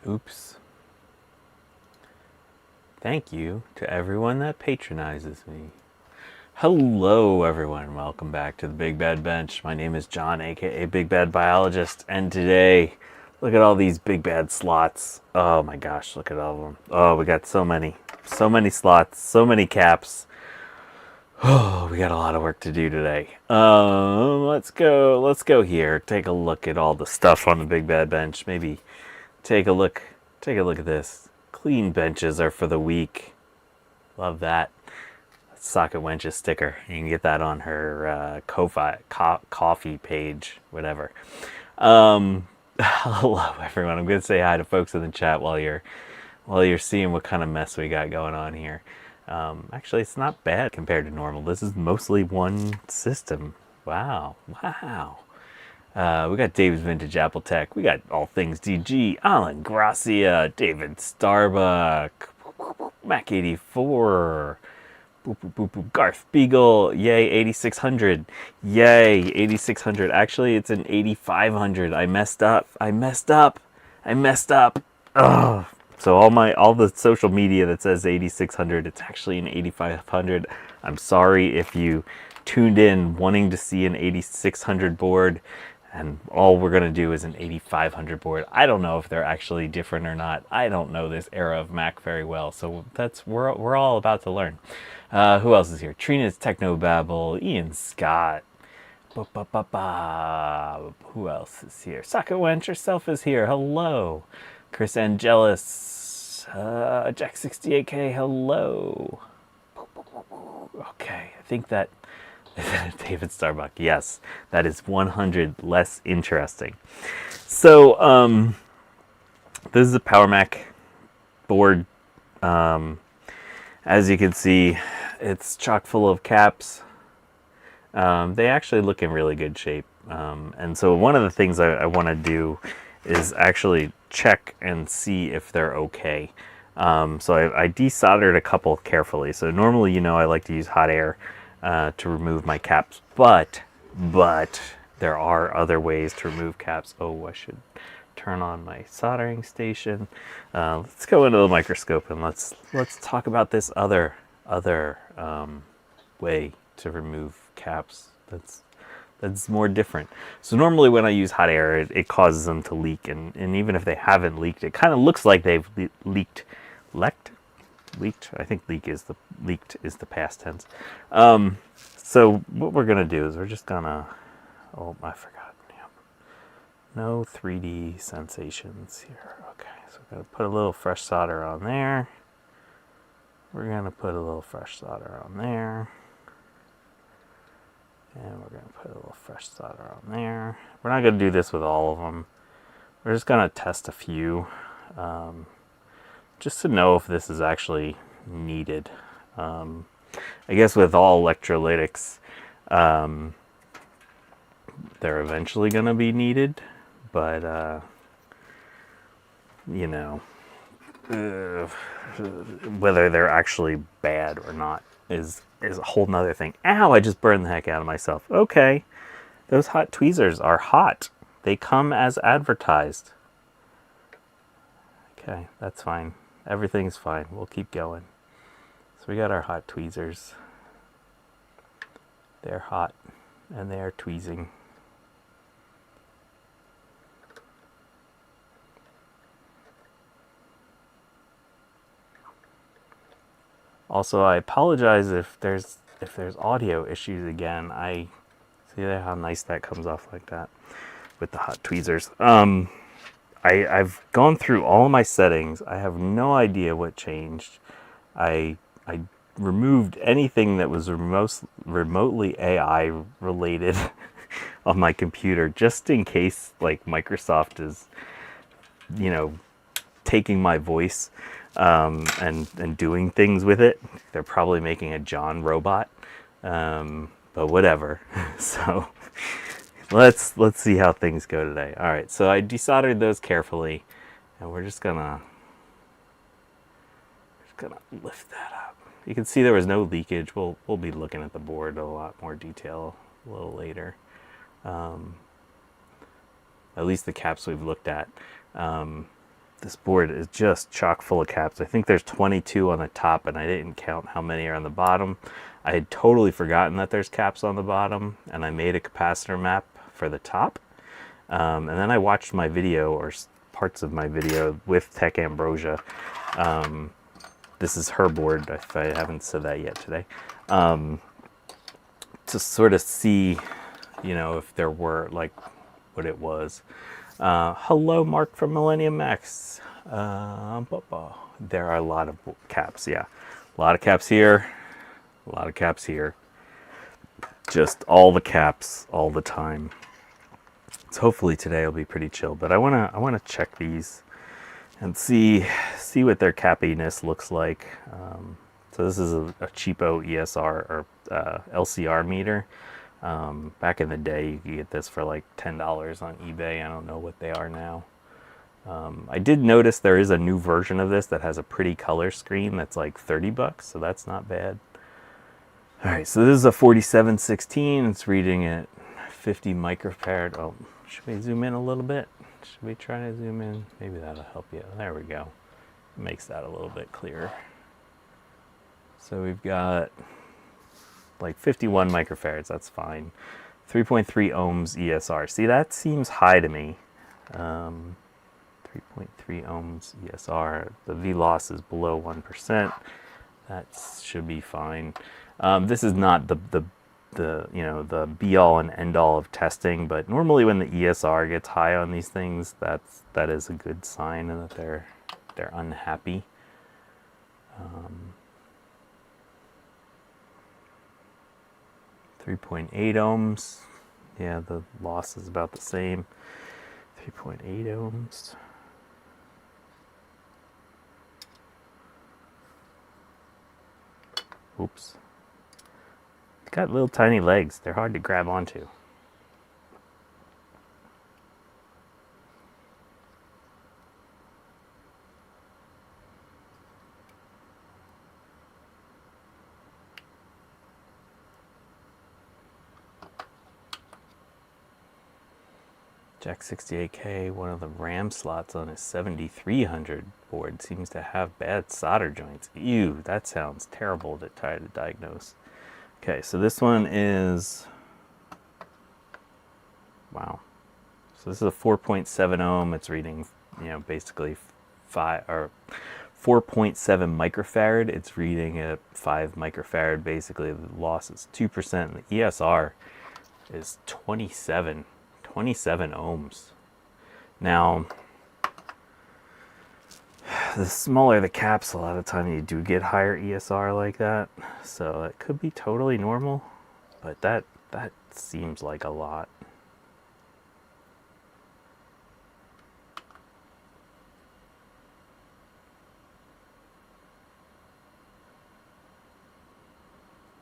Oops. Thank you to everyone that patronizes me. Hello, everyone. Welcome back to the Big Bad Bench. My name is John, aka Big Bad Biologist, and today, look at all these big bad slots. Oh my gosh, look at all of them. Oh, we got so many slots, so many caps. Oh, we got a lot of work to do today. Let's go here. Take a look at all the stuff on the Big Bad Bench. Maybe take a look at this. Clean benches are for the weak. Love that. Socket Wench's sticker. You can get that on her coffee page, whatever. Hello, everyone. I'm going to say hi to folks in the chat while you're seeing what kind of mess we got going on here. Actually, it's not bad compared to normal. This is mostly one system. Wow. We got Dave's Vintage Apple Tech. We got All Things DG, Alan Gracia, David Starbuck, Mac 84, Garth Beagle, yay 8600, yay 8600. Actually, it's an 8500. I messed up. Ugh. So all the social media that says 8600, it's actually an 8500. I'm sorry if you tuned in wanting to see an 8600 board, and all we're going to do is an 8500 board. I don't know if they're actually different or not. I don't know this era of Mac very well, so we're all about to learn. Who else is here? Trina's Technobabble, Ian Scott. Who else is here? Socket Wench herself is here. Hello. Chris Angelis. Jack68K. Hello. Okay, I think that David Starbuck. Yes, that is 100 less interesting. So, this is a Power Mac board. As you can see, it's chock full of caps. They actually look in really good shape. And so one of the things I want to do is actually check and see if they're okay. So I desoldered a couple carefully. So normally, I like to use hot air to remove my caps, but there are other ways to remove caps. Oh, I should turn on my soldering station. Let's go into the microscope and let's talk about this other way to remove caps that's more different. So normally when I use hot air, it causes them to leak, and even if they haven't leaked, it kind of looks like they've leaked. I think leaked is the past tense. So what we're gonna do is we're just gonna, oh, I forgot. Yeah. No 3D sensations here. Okay, so we're gonna put a little fresh solder on there. We're gonna put a little fresh solder on there. And we're going to put a little fresh solder on there. We're not going to do this with all of them. We're just going to test a few, just to know if this is actually needed. I guess with all electrolytics, they're eventually going to be needed, but, whether they're actually bad or not is a whole nother thing. Ow, I just burned the heck out of myself. Okay, those hot tweezers are hot. They come as advertised. Okay, that's fine. Everything's fine. We'll keep going. So we got our hot tweezers. They're hot and they're tweezing. Also, I apologize if there's audio issues again. I see how nice that comes off like that with the hot tweezers. I've gone through all my settings. I have no idea what changed. I removed anything that was remotely AI related on my computer, just in case like Microsoft is, taking my voice and doing things with it. They're probably making a John robot, but whatever. So let's see how things go today. All right, so I desoldered those carefully, and we're just gonna lift that up. You can see there was no leakage. We'll be looking at the board in a lot more detail a little later. At least the caps we've looked at. This board is just chock full of caps. I think there's 22 on the top, and I didn't count how many are on the bottom. I had totally forgotten that there's caps on the bottom, and I made a capacitor map for the top. And then I watched my video, or parts of my video, with Tech Ambrosia. This is her board, if I haven't said that yet today. To sort of see, you know, if there were, like, what it was. Hello, Mark from Millennium Max. There are a lot of caps, yeah. A lot of caps here, a lot of caps here. Just all the caps all the time. So hopefully today will be pretty chill, but I wanna check these and see what their cappiness looks like. So this is a cheapo ESR or LCR meter. Back in the day, you could get this for like $10 on eBay. I don't know what they are now. I did notice there is a new version of this that has a pretty color screen that's like 30 bucks, so that's not bad. All right, so this is a 4716. It's reading at 50 microfarad. Oh, should we zoom in a little bit? Should we try to zoom in? Maybe that'll help you. There we go. Makes that a little bit clearer. So we've got like 51 microfarads, that's fine. 3.3 ohms ESR. See, that seems high to me. 3.3 ohms ESR. The V loss is below 1%. That should be fine. This is not the you know, the be all and end all of testing, but normally when the ESR gets high on these things, that is a good sign that they're unhappy. 3.8 ohms. Yeah, the loss is about the same. 3.8 ohms. Oops. It's got little tiny legs. They're hard to grab onto. Jack 68K, one of the RAM slots on his 7300 board seems to have bad solder joints. Ew, that sounds terrible to try to diagnose. Okay, so this one is, wow. So this is a 4.7 ohm. It's reading, you know, basically 4.7 microfarad. It's reading at 5 microfarad. Basically, the loss is 2%. And the ESR is 27 ohms. Now, the smaller the caps, a lot of time you do get higher ESR like that. So it could be totally normal, but that seems like a lot.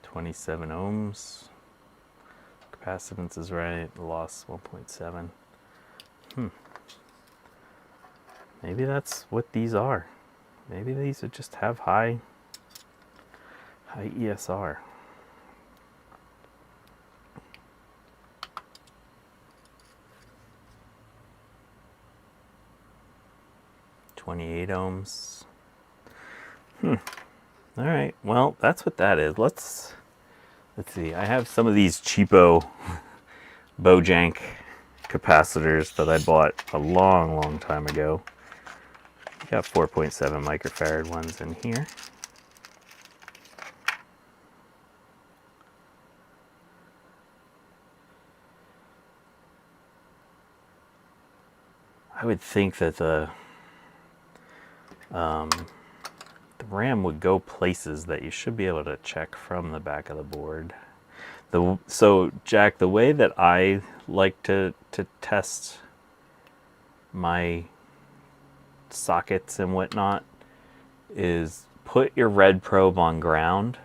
.27 ohms. Capacitance is right. Loss 1.7. Maybe that's what these are. Maybe these would just have high ESR. .28 ohms. All right. Well, that's what that is. Let's see. I have some of these cheapo Bojank capacitors that I bought a long time ago. Got 4.7 microfarad ones in here. I would think that the RAM would go places that you should be able to check from the back of the board. So Jack, the way that I like to test my sockets and whatnot is put your red probe on ground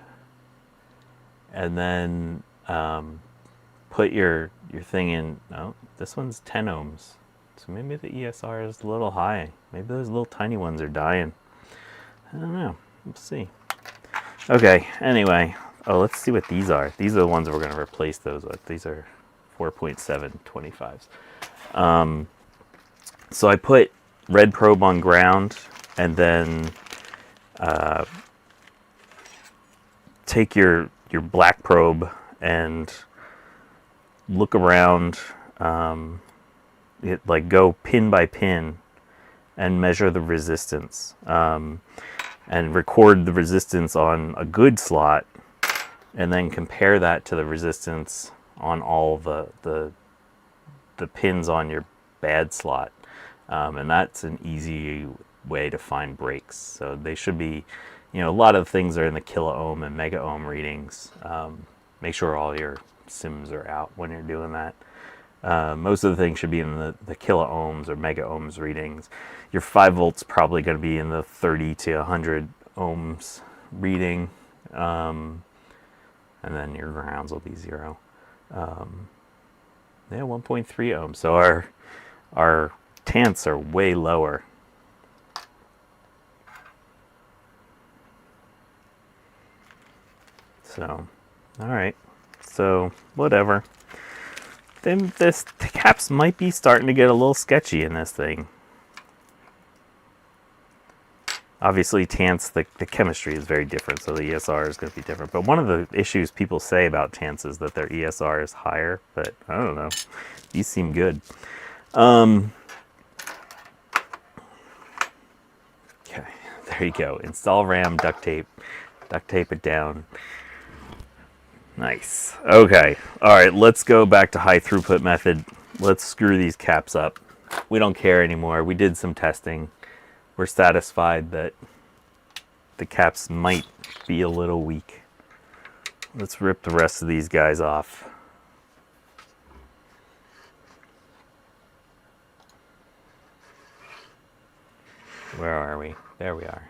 and then put your thing in. Oh, this one's 10 ohms, so maybe the ESR is a little high. Maybe those little tiny ones are dying. I don't know. We'll see. Okay, anyway. Oh, let's see what these are. These are the ones we're going to replace those with. These are 4.7 25s. So I put red probe on ground, and then take your black probe and look around, like go pin by pin and measure the resistance, and record the resistance on a good slot, and then compare that to the resistance on all the pins on your bad slot. And that's an easy way to find breaks. So they should be, a lot of things are in the kilo ohm and mega ohm readings. Make sure all your sims are out when you're doing that. Most of the things should be in the kilo ohms or mega ohms readings. Your 5 volts probably going to be in the 30 to 100 ohms reading, and then your grounds will be 0. Yeah, 1.3 ohms. So our TANTs are way lower. So, all right. So whatever. Then the caps might be starting to get a little sketchy in this thing. Obviously, TANTs, the chemistry is very different, so the ESR is going to be different. But one of the issues people say about TANTs is that their ESR is higher, but I don't know. These seem good. Okay, there you go. Install RAM, duct tape it down. Nice. Okay. All right, let's go back to high throughput method. Let's screw these caps up. We don't care anymore. We did some testing. We're satisfied that the caps might be a little weak. Let's rip the rest of these guys off. Where are we? There we are.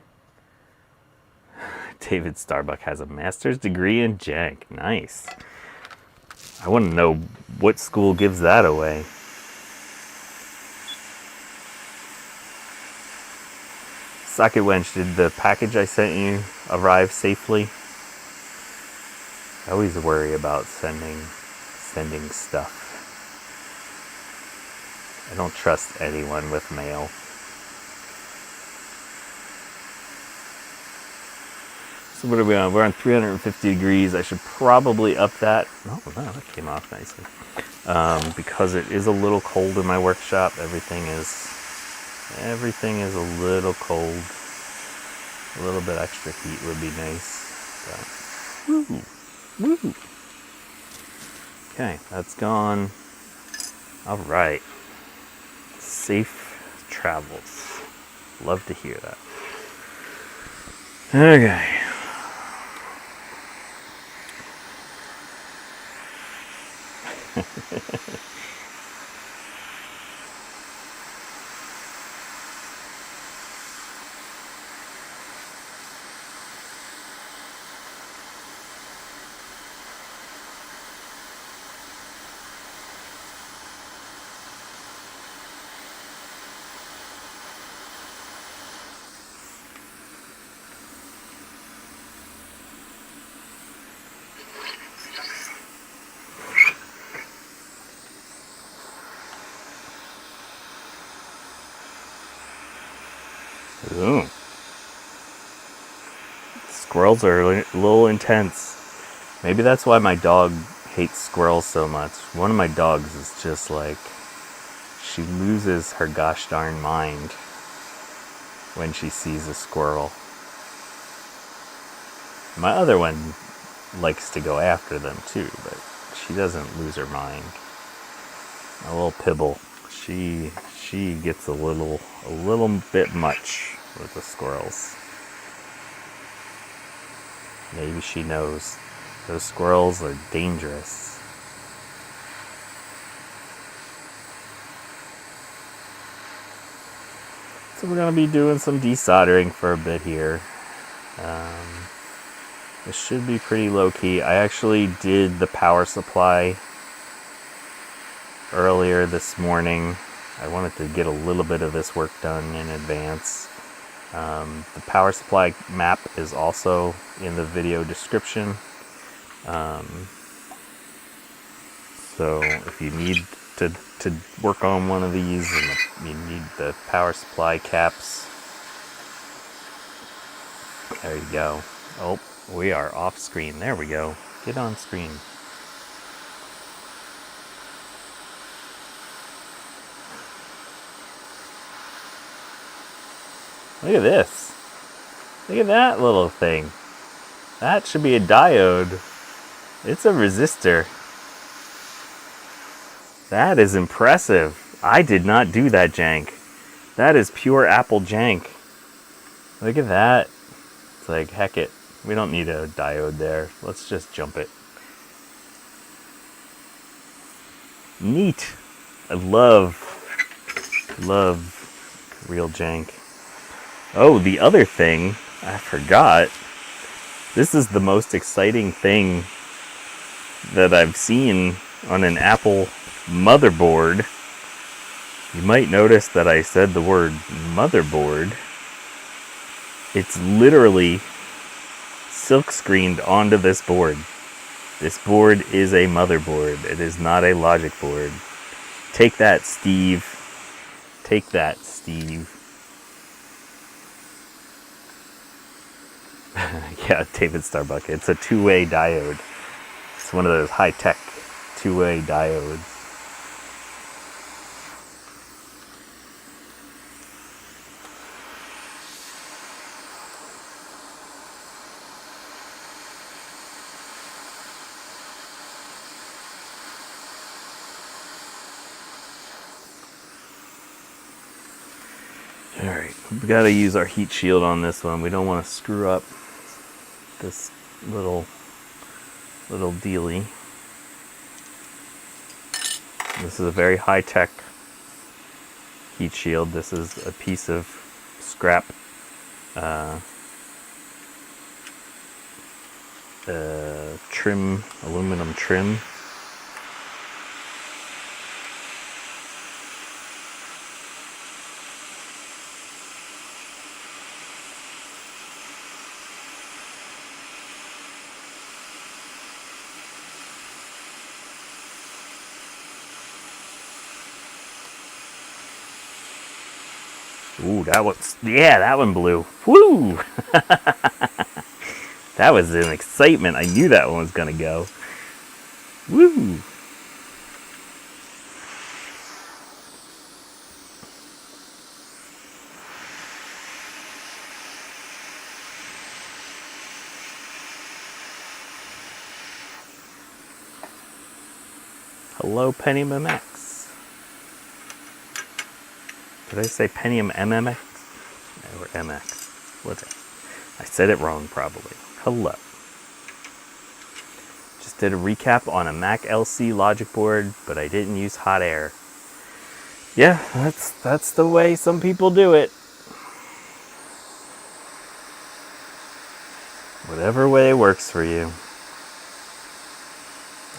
David Starbuck has a master's degree in jank. Nice. I want to know what school gives that away. Socket Wench, did the package I sent you arrive safely? I always worry about sending stuff. I don't trust anyone with mail. So what are we on? We're on 350 degrees. I should probably up that. Oh, no, that came off nicely. Because it is a little cold in my workshop. Everything is a little cold. A little bit extra heat would be nice. So. Woo! Woo! Okay, that's gone. All right. Safe travels. Love to hear that. Okay. Ooh. Squirrels are a little intense. Maybe that's why my dog hates squirrels so much. One of my dogs is just like, she loses her gosh darn mind when she sees a squirrel. My other one likes to go after them too, but she doesn't lose her mind. A little Pibble, she gets a little bit much with the squirrels. Maybe she knows those squirrels are dangerous. So we're going to be doing some desoldering for a bit here. This should be pretty low key. I actually did the power supply earlier this morning. I wanted to get a little bit of this work done in advance. The power supply map is also in the video description. So if you need to work on one of these, and you need the power supply caps. There you go. Oh, we are off screen. There we go. Get on screen. Look at this. Look at that little thing. That should be a diode. It's a resistor. That is impressive. I did not do that jank. That is pure Apple jank. Look at that. It's like, heck it. We don't need a diode there. Let's just jump it. Neat. I love real jank. Oh, the other thing, I forgot. This is the most exciting thing that I've seen on an Apple motherboard. You might notice that I said the word motherboard. It's literally silk screened onto this board. This board is a motherboard. It is not a logic board. Take that, Steve. Take that, Steve. Yeah, David Starbuck. It's a two-way diode. It's one of those high-tech two-way diodes. Alright, we've got to use our heat shield on this one. We don't want to screw up this little dealie. This is a very high-tech heat shield. This is a piece of scrap trim, aluminum trim. Ooh, that one blew. Woo! That was an excitement. I knew that one was gonna go. Woo! Hello, Pentium MX. Did I say Pentium MMX? Or MX? What's it? I said it wrong, probably. Hello. Just did a recap on a Mac LC logic board, but I didn't use hot air. Yeah, that's the way some people do it. Whatever way works for you.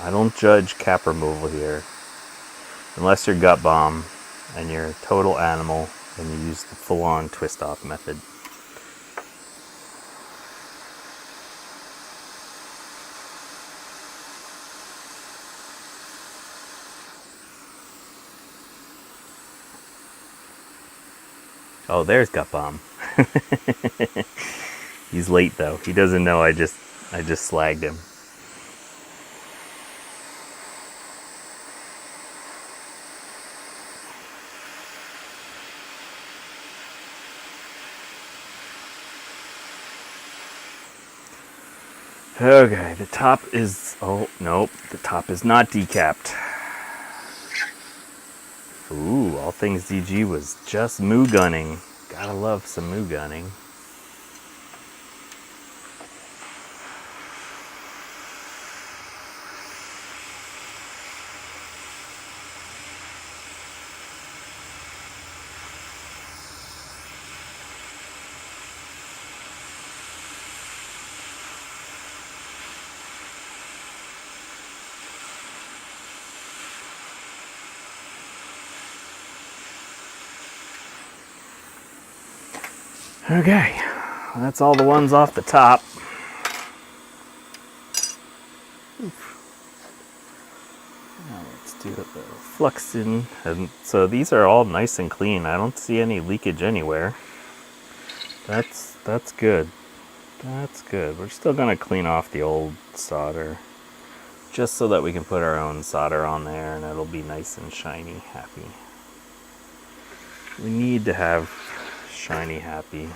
I don't judge cap removal here. Unless you're gut bomb and you're a total animal and you use the full-on twist-off method. Oh, there's gut bomb. He's late though. He doesn't know I just slagged him. Okay, the top is, oh, nope, the top is not decapped. Ooh, All Things DG was just moo gunning. Gotta love some moo gunning. Okay, that's all the ones off the top. Now let's do the flux in. And so these are all nice and clean. I don't see any leakage anywhere. That's good. That's good. We're still gonna clean off the old solder just so that we can put our own solder on there and it'll be nice and shiny happy. We need to have shiny happy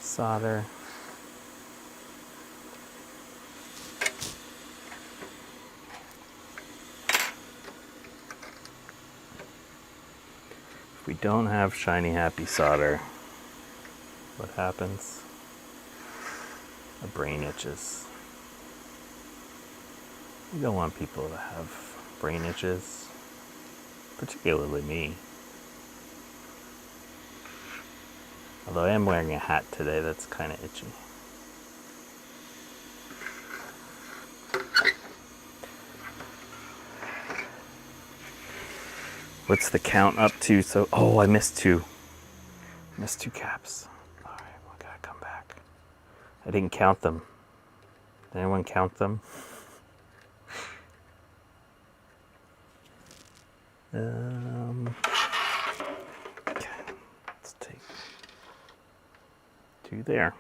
solder. If we don't have shiny happy solder, what happens? The brain itches. You don't want people to have brain itches, particularly me. Although I am wearing a hat today that's kind of itchy. What's the count up to? So, oh, I missed two. Missed two caps. All right, we gotta come back. I didn't count them. Did anyone count them? Okay, let's take two there.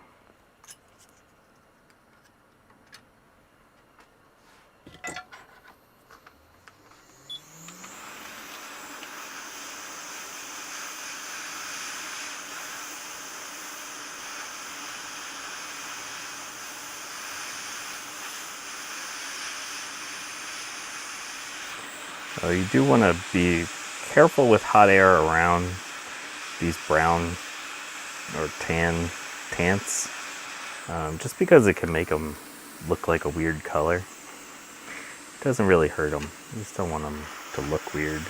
You do want to be careful with hot air around these brown or tants, just because it can make them look like a weird color. It doesn't really hurt them. You just don't want them to look weird.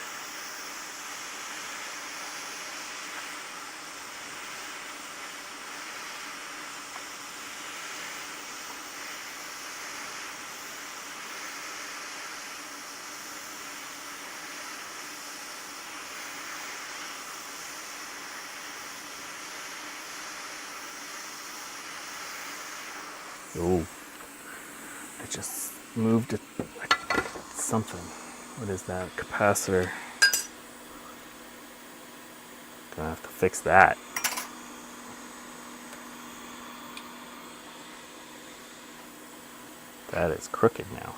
Oh, I just moved it, something. What is that? Capacitor. Gonna have to fix that. That is crooked now.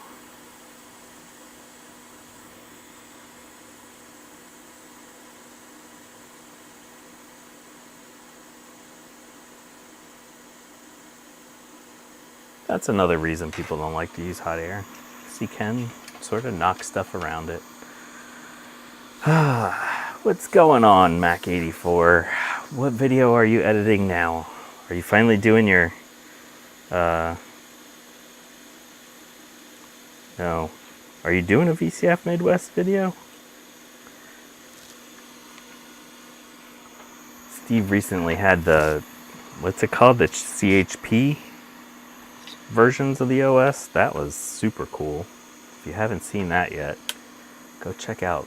That's another reason people don't like to use hot air, because you can sort of knock stuff around it. What's going on, Mac84? What video are you editing now? Are you finally doing your, no. Are you doing a VCF Midwest video? Steve recently had the, what's it called? The CHP versions of the OS. That was super cool. If you haven't seen that yet, go check out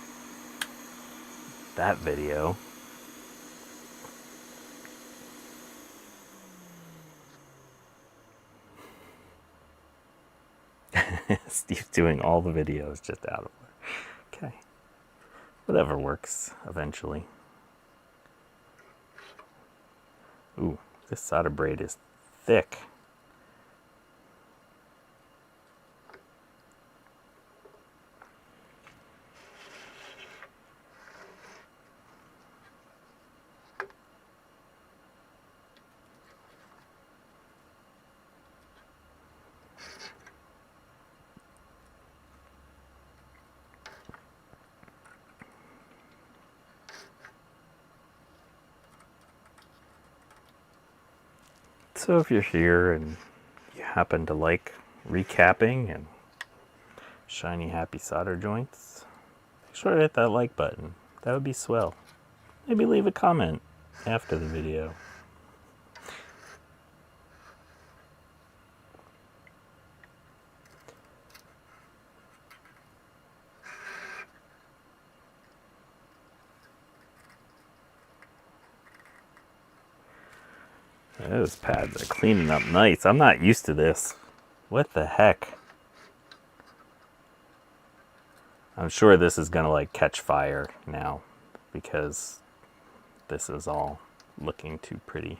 that video. Steve's doing all the videos just out of work. Okay. Whatever works eventually. Ooh, this solder braid is thick. So if you're here and you happen to like recapping and shiny happy solder joints, make sure to hit that like button. That would be swell. Maybe leave a comment after the video. Those pads are cleaning up nice. I'm not used to this. What the heck? I'm sure this is gonna like catch fire now because this is all looking too pretty.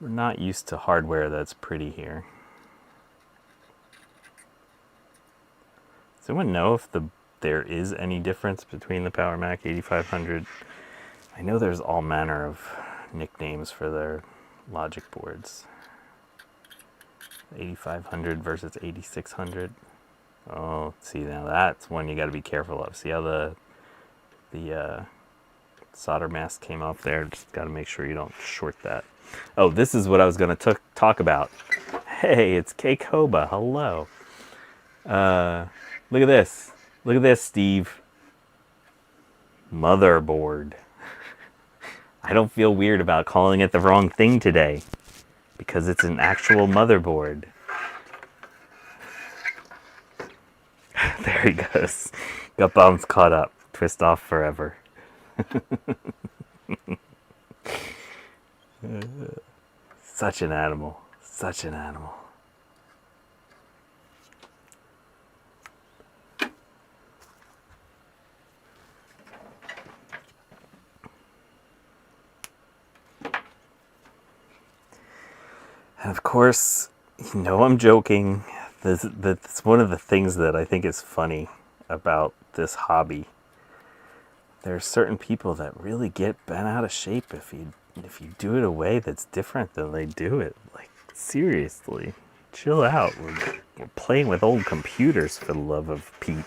We're not used to hardware that's pretty here. Does anyone know if there is any difference between the Power Mac 8500? I know there's all manner of nicknames for their logic boards. 8500 versus 8600. Oh, see, now that's one you got to be careful of. See how the solder mask came off there? Just got to make sure you don't short that. Oh, this is what I was going to talk about. Hey, it's K-Koba. Hello. Look at this. Look at this, Steve. Motherboard. I don't feel weird about calling it the wrong thing today because it's an actual motherboard. There he goes. Got bombs caught up. Twist off forever. Such an animal. Such an animal. And of course, you know I'm joking. That's one of the things that I think is funny about this hobby. There are certain people that really get bent out of shape if you do it a way that's different than they do it. Like, seriously, chill out. We're playing with old computers, for the love of Pete.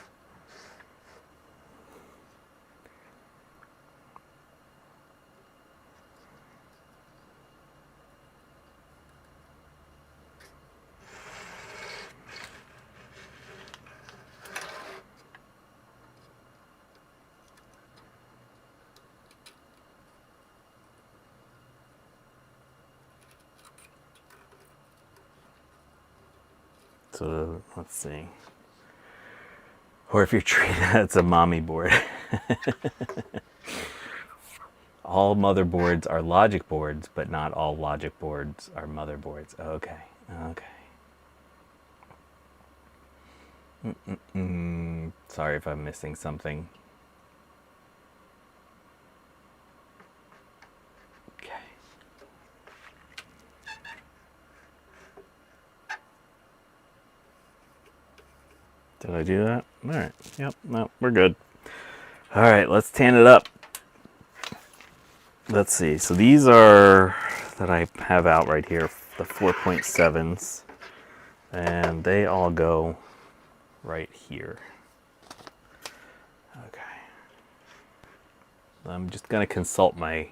So let's see. Or if you're treating it as a mommy board. All motherboards are logic boards, but not all logic boards are motherboards. Okay, okay. Sorry if I'm missing something. Did I do that? All right. Yep. No, we're good. All right. Let's tan it up. Let's see. So these are that I have out right here, the 4.7s, and they all go right here. Okay. I'm just gonna consult my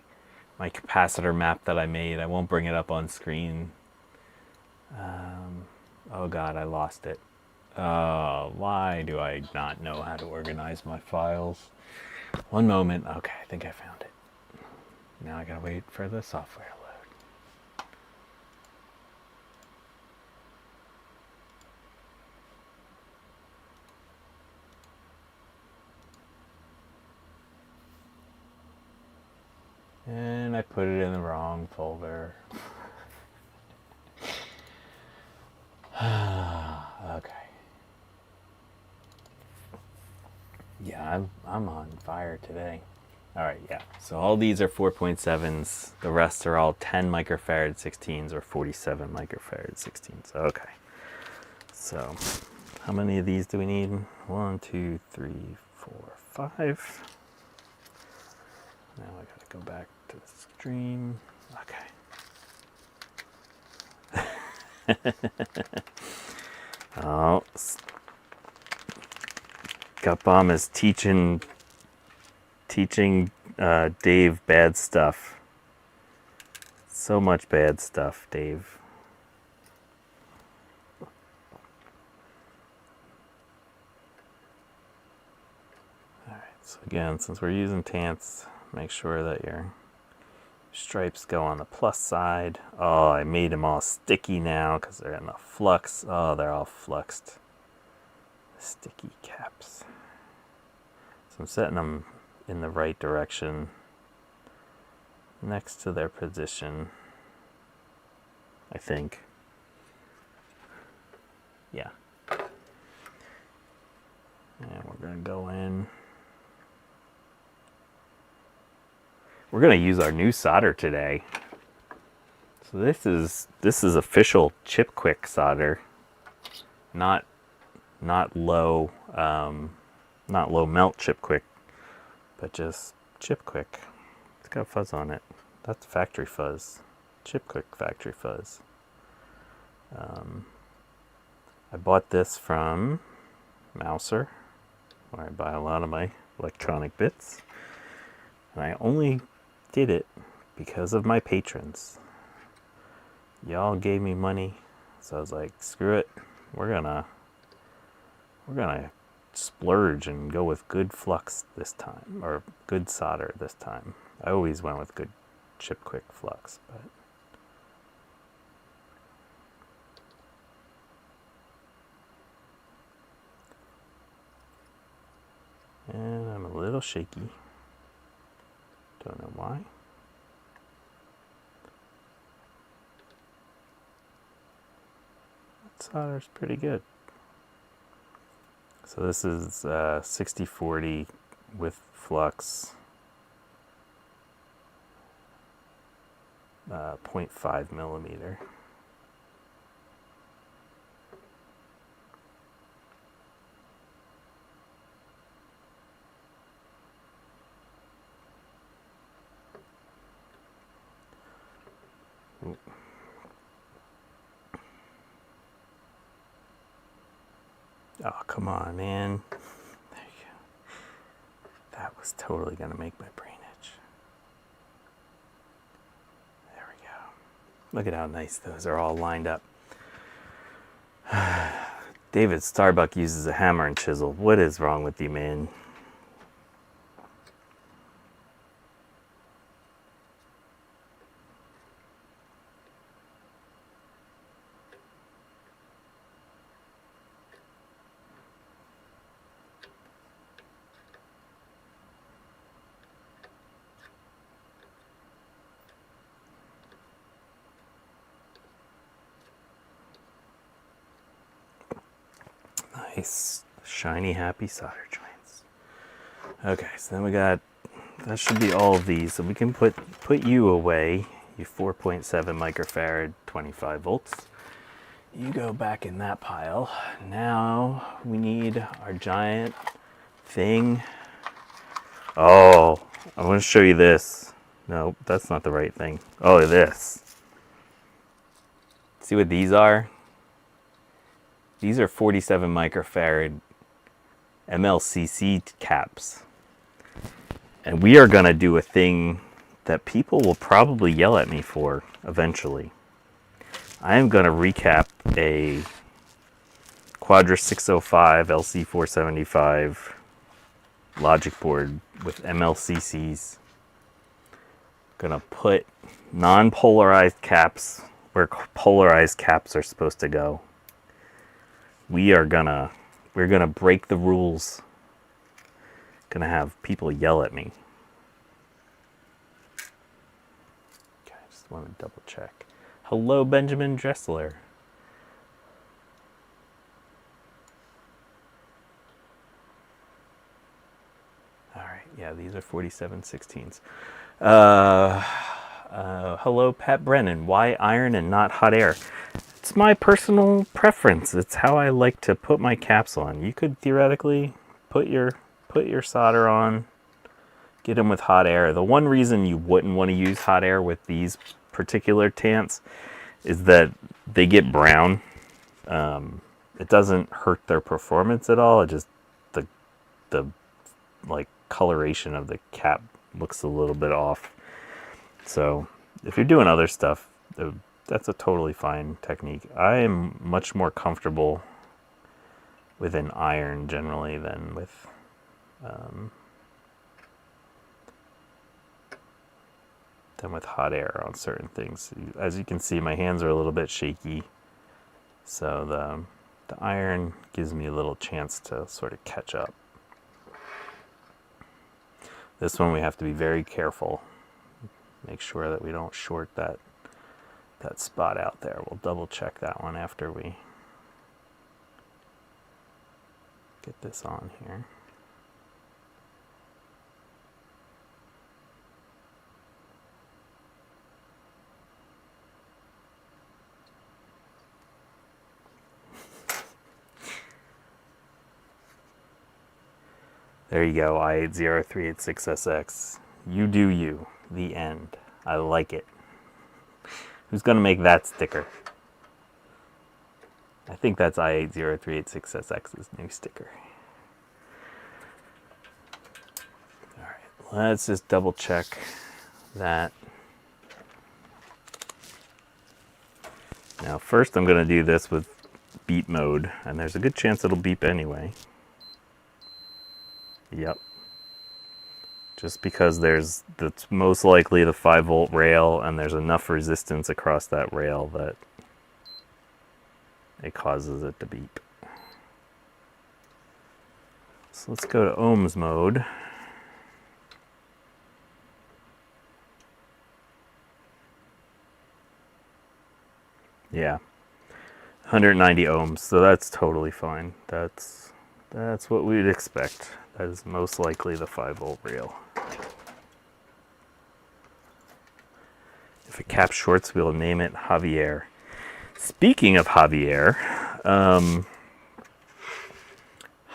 capacitor map that I made. I won't bring it up on screen. Oh God, I lost it. Why do I not know how to organize my files? One moment. Okay, I think I found it. Now I gotta wait for the software load. And I put it in the wrong folder. Okay. Yeah, I'm on fire today. All right, yeah. So all these are 4.7s. The rest are all 10 microfarad 16s or 47 microfarad 16s. Okay. So how many of these do we need? 1, 2, 3, 4, 5. Now I gotta go back to the stream. Okay. Oh, Gutbomb is teaching Dave bad stuff. So much bad stuff, Dave. All right, so again, since we're using TANTs, make sure that your stripes go on the plus side. Oh, I made them all sticky now because they're in the flux. Oh, they're all fluxed. Sticky caps. So I'm setting them in the right direction next to their position, I think. Yeah. And we're going to go in. We're going to use our new solder today. So this is official chip quick solder, not low melt chip quick, but just chip quick. It's got fuzz on it. That's factory fuzz, chip quick factory fuzz. I bought this from Mouser, where I buy a lot of my electronic bits, and I only did it because of my patrons. Y'all gave me money, so I was like, screw it. We're gonna splurge and go with good flux this time, or good solder this time. I always went with good chip quick flux, but and I'm a little shaky. Don't know why. That solder's pretty good. So this is 6040 with flux, 0.5 millimeter. Ooh. Oh, come on, man. There you go. That was totally going to make my brain itch. There we go. Look at how nice those are all lined up. David Starbuck uses a hammer and chisel. What is wrong with you, man? Nice, shiny, happy solder joints. Okay, so then we got, that should be all of these. So we can put you away, you 4.7 microfarad, 25 volts. You go back in that pile. Now we need our giant thing. Oh, I want to show you this. No, that's not the right thing. Oh, this. See what these are? These are 47 microfarad MLCC caps. And we are going to do a thing that people will probably yell at me for eventually. I am going to recap a Quadra 605 LC475 logic board with MLCCs. Gonna put non-polarized caps where polarized caps are supposed to go. We're gonna break the rules. Gonna have people yell at me. Okay, I just want to double check. Hello, Benjamin Dressler. All right, yeah, these are 47/16s. Hello, Pat Brennan. Why iron and not hot air? It's my personal preference. It's how I like to put my caps on. You could theoretically put your solder on, get them with hot air. The one reason you wouldn't want to use hot air with these particular tants is that they get brown. It doesn't hurt their performance at all. It just the like coloration of the cap looks a little bit off. So if you're doing other stuff, that's a totally fine technique. I am much more comfortable with an iron generally than with hot air on certain things. As you can see, my hands are a little bit shaky, so the iron gives me a little chance to sort of catch up. This one we have to be very careful. Make sure that we don't short that spot out there. We'll double check that one after we get this on here. There you go, i80386SX. You do you. The end. I like it. Who's going to make that sticker? I think that's i80386SX's new sticker. Alright, let's just double check that. Now first I'm going to do this with beep mode, and there's a good chance it'll beep anyway. Yep. Just because that's most likely the 5-volt rail, and there's enough resistance across that rail that it causes it to beep. So let's go to ohms mode. Yeah. 190 ohms, so that's totally fine. That's what we'd expect. That is most likely the 5-volt rail. If a cap shorts, we'll name it Javier. Speaking of Javier,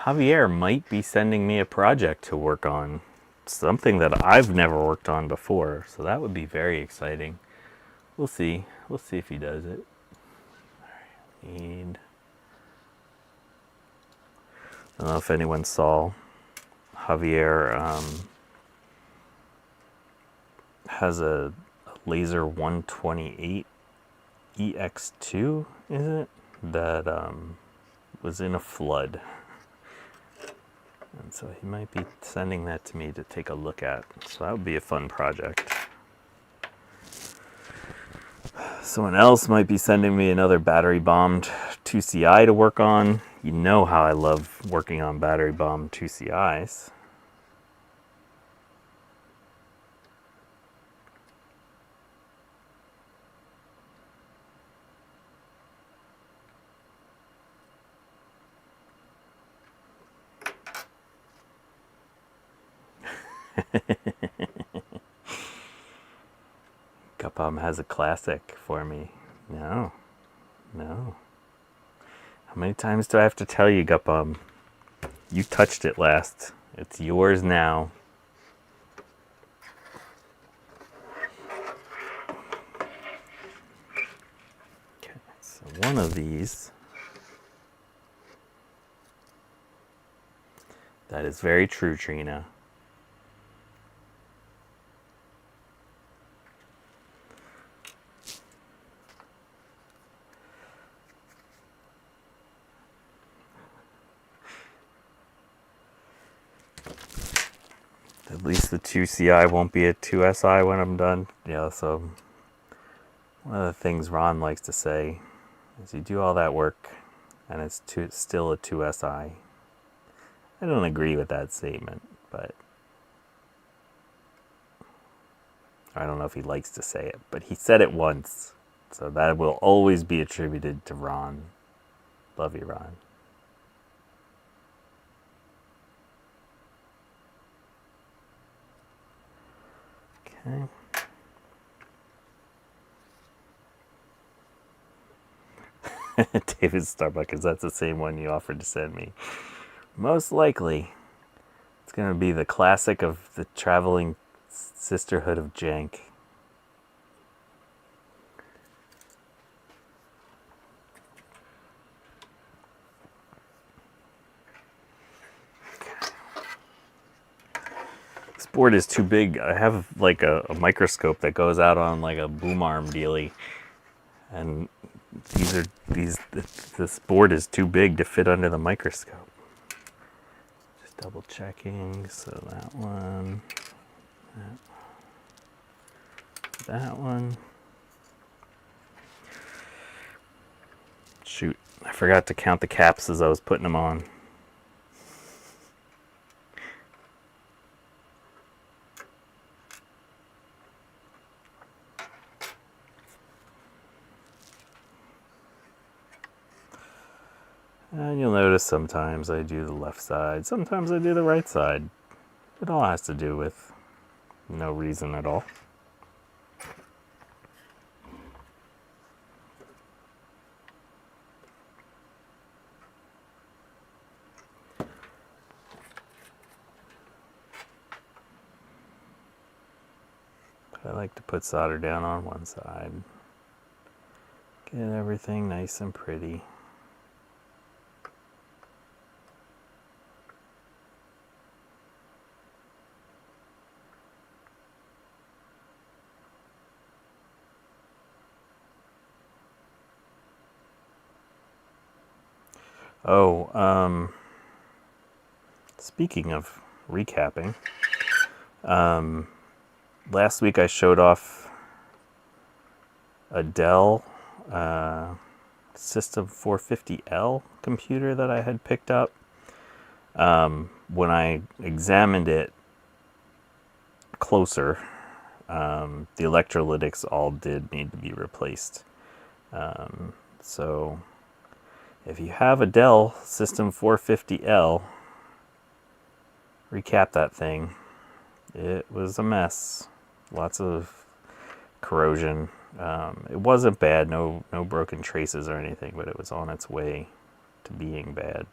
Javier might be sending me a project to work on. Something that I've never worked on before, so that would be very exciting. We'll see. We'll see if he does it. All right, I don't know if anyone saw Javier has a laser 128 EX2, is it? That was in a flood. And so he might be sending that to me to take a look at. So that would be a fun project. Someone else might be sending me another battery bombed 2CI to work on. You know how I love working on battery bombed 2CIs. Gupom has a classic for me. No. No. How many times do I have to tell you, Gupom? You touched it last. It's yours now. Okay, so one of these. That is very true, Trina. At least the 2CI won't be a 2SI when I'm done. Yeah, so one of the things Ron likes to say is you do all that work and it's still a 2SI. I don't agree with that statement, but I don't know if he likes to say it, but he said it once. So that will always be attributed to Ron. Love you, Ron. Okay. David Starbucks, that's the same one you offered to send me. Most likely, it's going to be the classic of the traveling sisterhood of jank. This board is too big. I have like a microscope that goes out on like a boom arm dealie, and this board is too big to fit under the microscope. Just double checking. So that one, that one. Shoot, I forgot to count the caps as I was putting them on. And you'll notice sometimes I do the left side, sometimes I do the right side. It all has to do with no reason at all. I like to put solder down on one side. Get everything nice and pretty. Oh, speaking of recapping, last week I showed off a Dell System 450L computer that I had picked up. When I examined it closer, the electrolytics all did need to be replaced. So if you have a Dell System 450L, recap that thing. It was a mess. Lots of corrosion. It wasn't bad, no broken traces or anything, but it was on its way to being bad.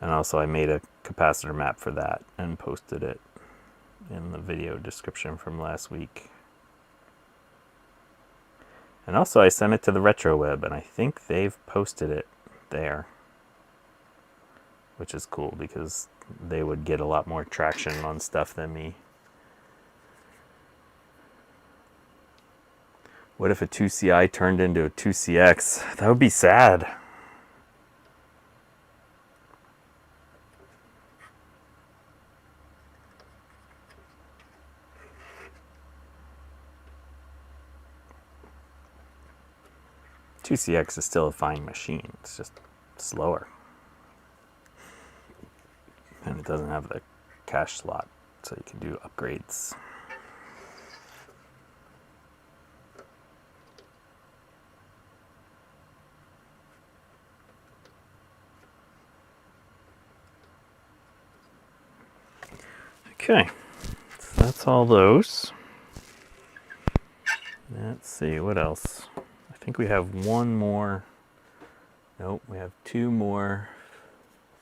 And also I made a capacitor map for that and posted it in the video description from last week. And also I sent it to the RetroWeb, and I think they've posted it there, which is cool because they would get a lot more traction on stuff than me. What if a 2CI turned into a 2CX? That would be sad. $2CX is still a fine machine. It's just slower. And it doesn't have the cache slot, so you can do upgrades. Okay, so that's all those. Let's see, what else? I think we have one more. Nope, we have two more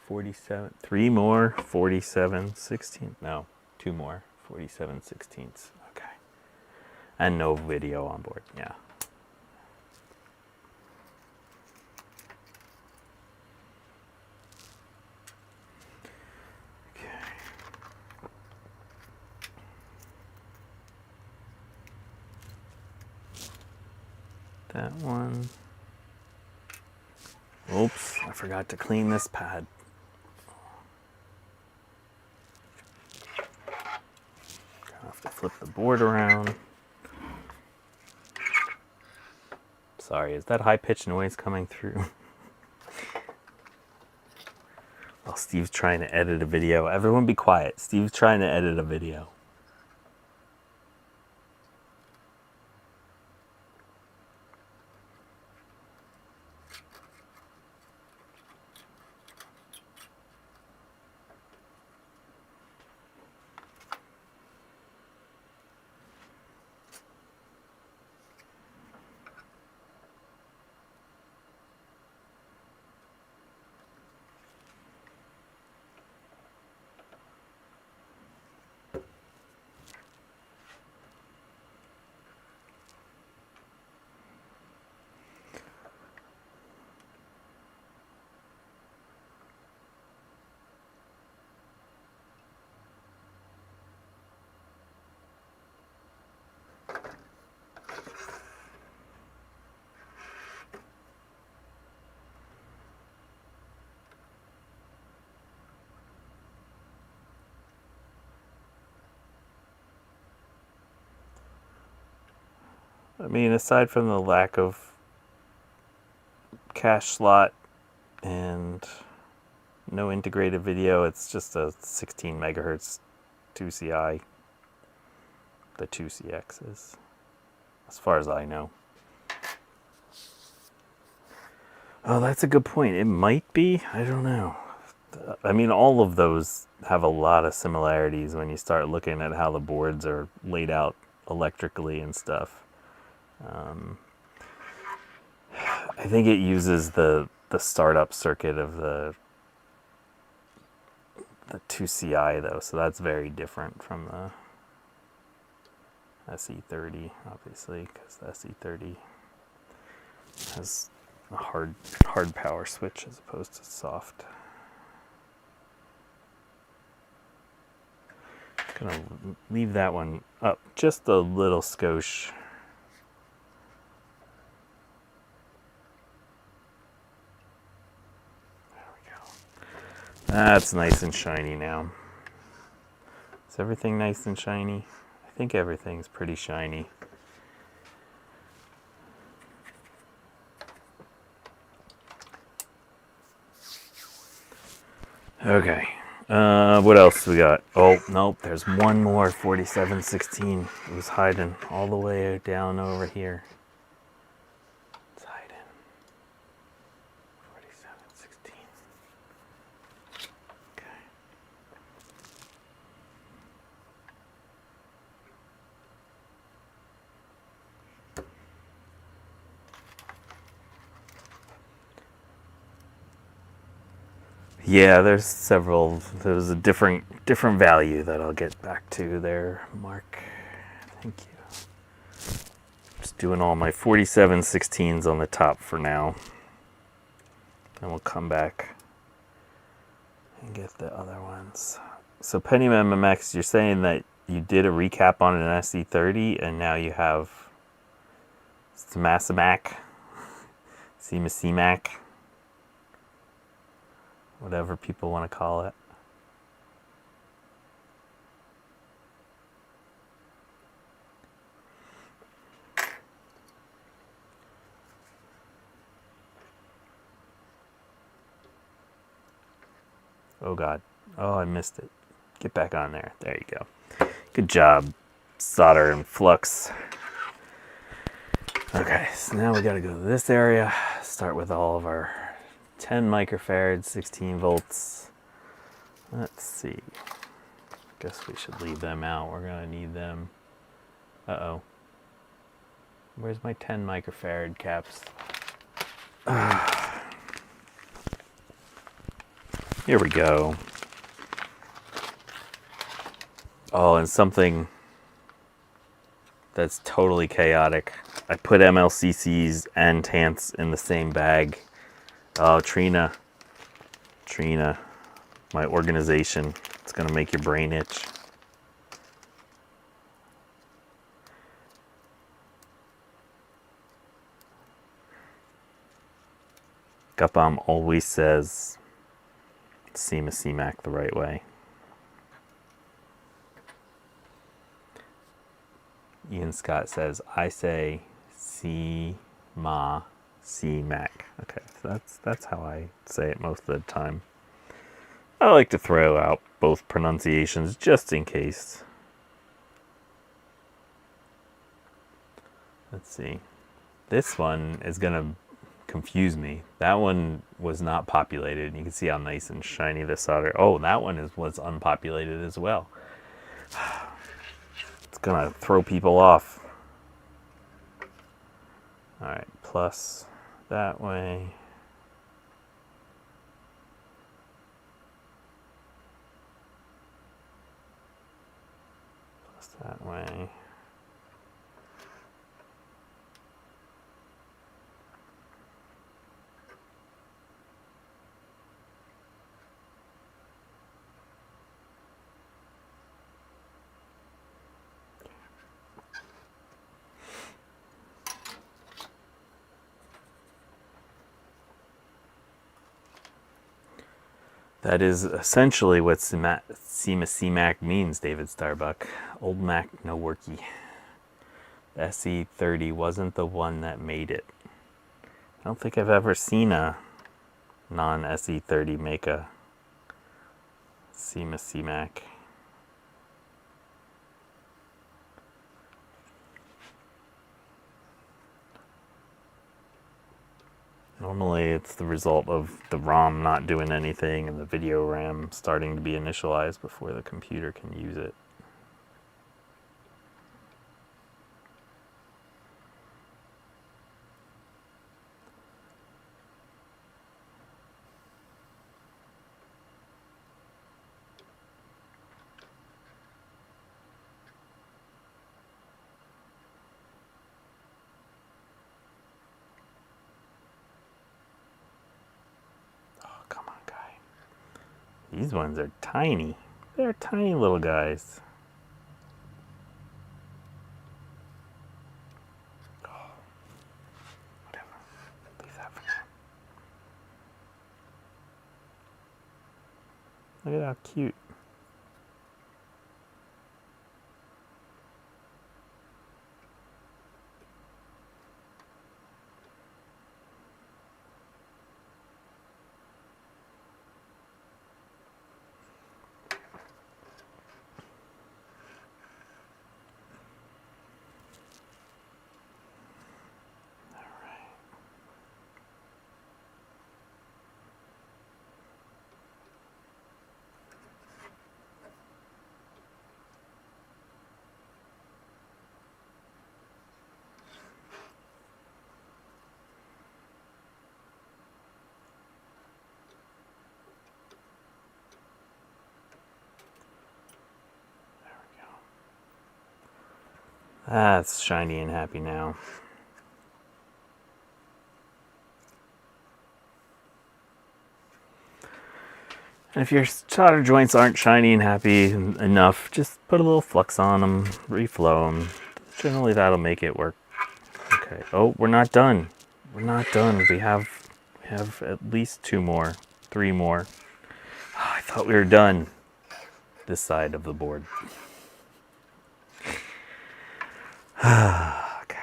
47, three more 47/16. No, two more 47/16. Okay. And no video on board, yeah. That one. Oops, I forgot to clean this pad. I'll have to flip the board around. Sorry, is that high-pitched noise coming through? While Steve's trying to edit a video. Everyone be quiet. Steve's trying to edit a video. I mean, aside from the lack of cache slot and no integrated video. It's just a 16 megahertz 2CI. The 2CX is, as far as I know. Oh, that's a good point. It might be. I don't know. I mean, all of those have a lot of similarities when you start looking at how the boards are laid out electrically and stuff. I think it uses the startup circuit of the 2CI though, so that's very different from the SE30, obviously, because the SE30 has a hard power switch as opposed to soft. Gonna leave that one up just a little skosh. There we go. That's nice and shiny now. Is everything nice and shiny? I think everything's pretty shiny. Okay. What else we got? Oh, nope, there's one more 4716. It was hiding all the way down over here. It's hiding. 4716. Okay. Yeah, there's several. There's a different value that I'll get back to there, Mark. Thank you. Just doing all my 4716s on the top for now. Then we'll come back and get the other ones. So Pennyman MX, you're saying that you did a recap on an SE30 and now you have Masimac, CMAC, whatever people want to call it. Oh God. Oh, I missed it. Get back on there. There you go. Good job, solder and flux. Okay, so now we got to go to this area. Start with all of our 10 microfarads, 16 volts. Let's see. Guess we should leave them out. We're going to need them. Uh-oh. Where's my 10 microfarad caps? Here we go. Oh, and something that's totally chaotic. I put MLCCs and TANTs in the same bag. Oh, Trina, my organization. It's gonna make your brain itch. Gupam always says CMAC the right way. Ian Scott says, I say CMAC. Okay, so that's how I say it most of the time. I like to throw out both pronunciations just in case. Let's see. This one is gonna confuse me. That one was not populated. You can see how nice and shiny the solder. Oh, that one was unpopulated as well. It's gonna throw people off. All right, plus that way. Plus that way. That is essentially what CMAC means, David Starbuck. Old Mac, no worky. The SE30 wasn't the one that made it. I don't think I've ever seen a non-SE30 make a CMAC. Normally it's the result of the ROM not doing anything and the video RAM starting to be initialized before the computer can use it. These ones are tiny. They're tiny little guys. Oh, whatever. Leave that for now. Look at how cute. That's shiny and happy now. And if your solder joints aren't shiny and happy enough, just put a little flux on them, reflow them. Generally that'll make it work. Okay. Oh, we're not done. We're not done. We have at least 2 more, 3 more. Oh, I thought we were done. This side of the board. Okay.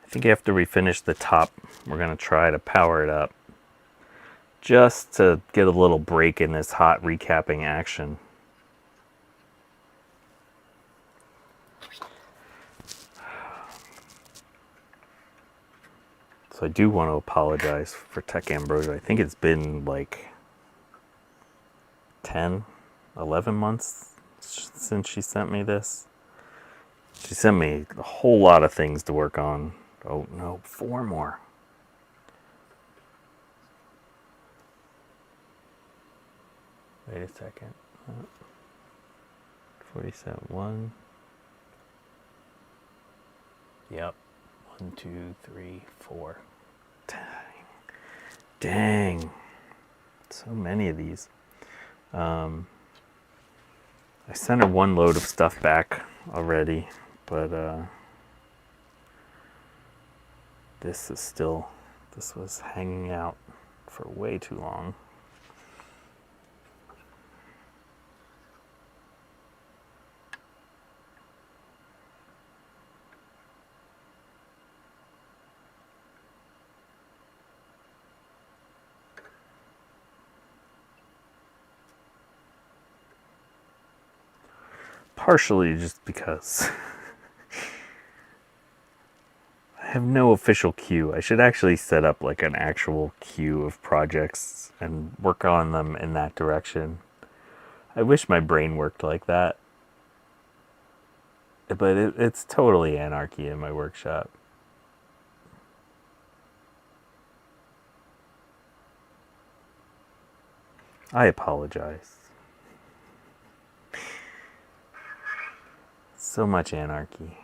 I think after we finish the top, we're going to try to power it up just to get a little break in this hot recapping action. So I do want to apologize for Tech Ambrosia. I think it's been like 10, 11 months since she sent me this. She sent me a whole lot of things to work on. Oh no, 4 more. Wait a second. 47, 1. Yep. 1, 2, 3, 4. Dang. So many of these. I sent her 1 load of stuff back already, but this was hanging out for way too long. Partially just because I have no official queue. I should actually set up like an actual queue of projects and work on them in that direction. I wish my brain worked like that. But it's totally anarchy in my workshop. I apologize. So much anarchy.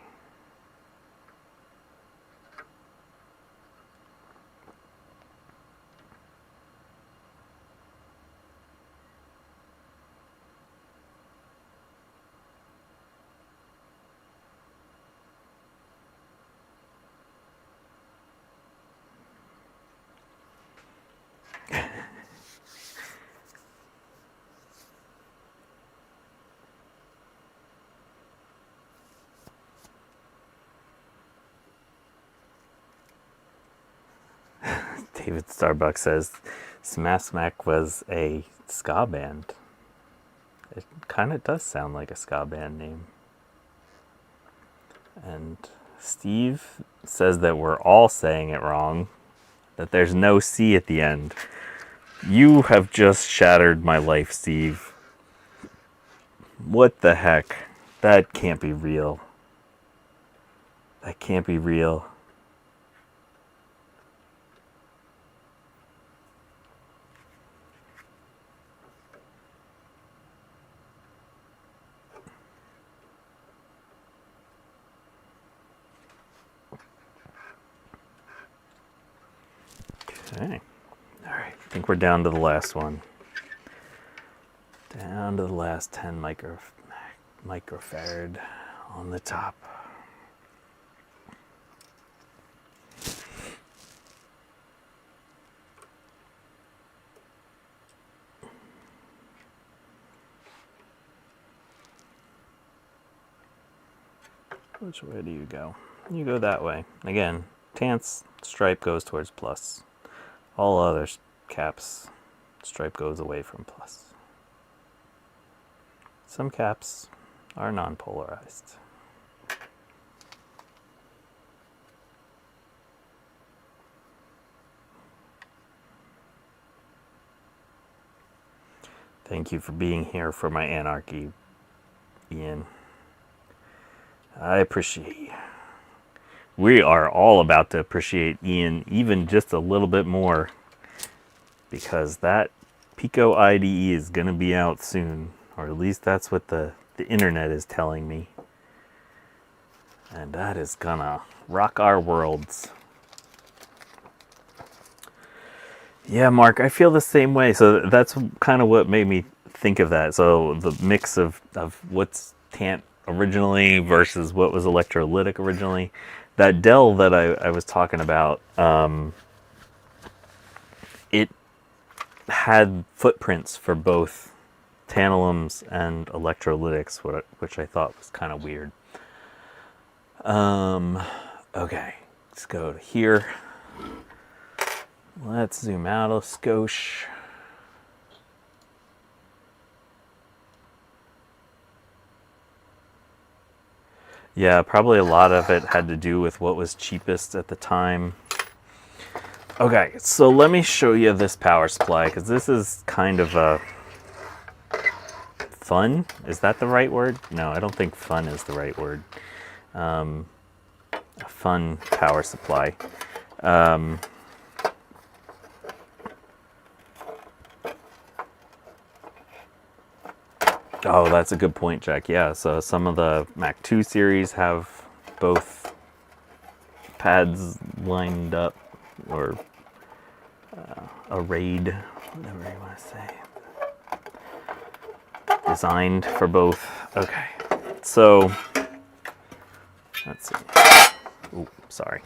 David Starbucks says Smash Smack was a ska band. It kind of does sound like a ska band name. And Steve says that we're all saying it wrong, that there's no C at the end. You have just shattered my life, Steve. What the heck? That can't be real. That can't be real. Okay. All right. I think we're down to the last one. Down to the last 10 microfarad on the top. Which way do you go? You go that way. Again, Tance stripe goes towards plus. All other caps, stripe goes away from plus. Some caps are non-polarized. Thank you for being here for my anarchy, Ian. I appreciate you. We are all about to appreciate Ian even just a little bit more, because that Pico IDE is going to be out soon, or at least that's what the internet is telling me. And that is gonna rock our worlds. Yeah, Mark, I feel the same way. So that's kind of what made me think of that. So the mix of what's Tant originally versus what was electrolytic originally. That Dell that I was talking about, it had footprints for both tantalums and electrolytics, which I thought was kind of weird. Okay, let's go to here. Let's zoom out a skosh. Yeah, probably a lot of it had to do with what was cheapest at the time. Okay, so let me show you this power supply, because this is kind of a fun. Is that the right word? No, I don't think fun is the right word. A fun power supply. Oh, that's a good point, Jack. Yeah, so some of the Mac 2 series have both pads lined up, or arrayed, whatever you want to say. Designed for both. Okay, so let's see. Ooh, sorry.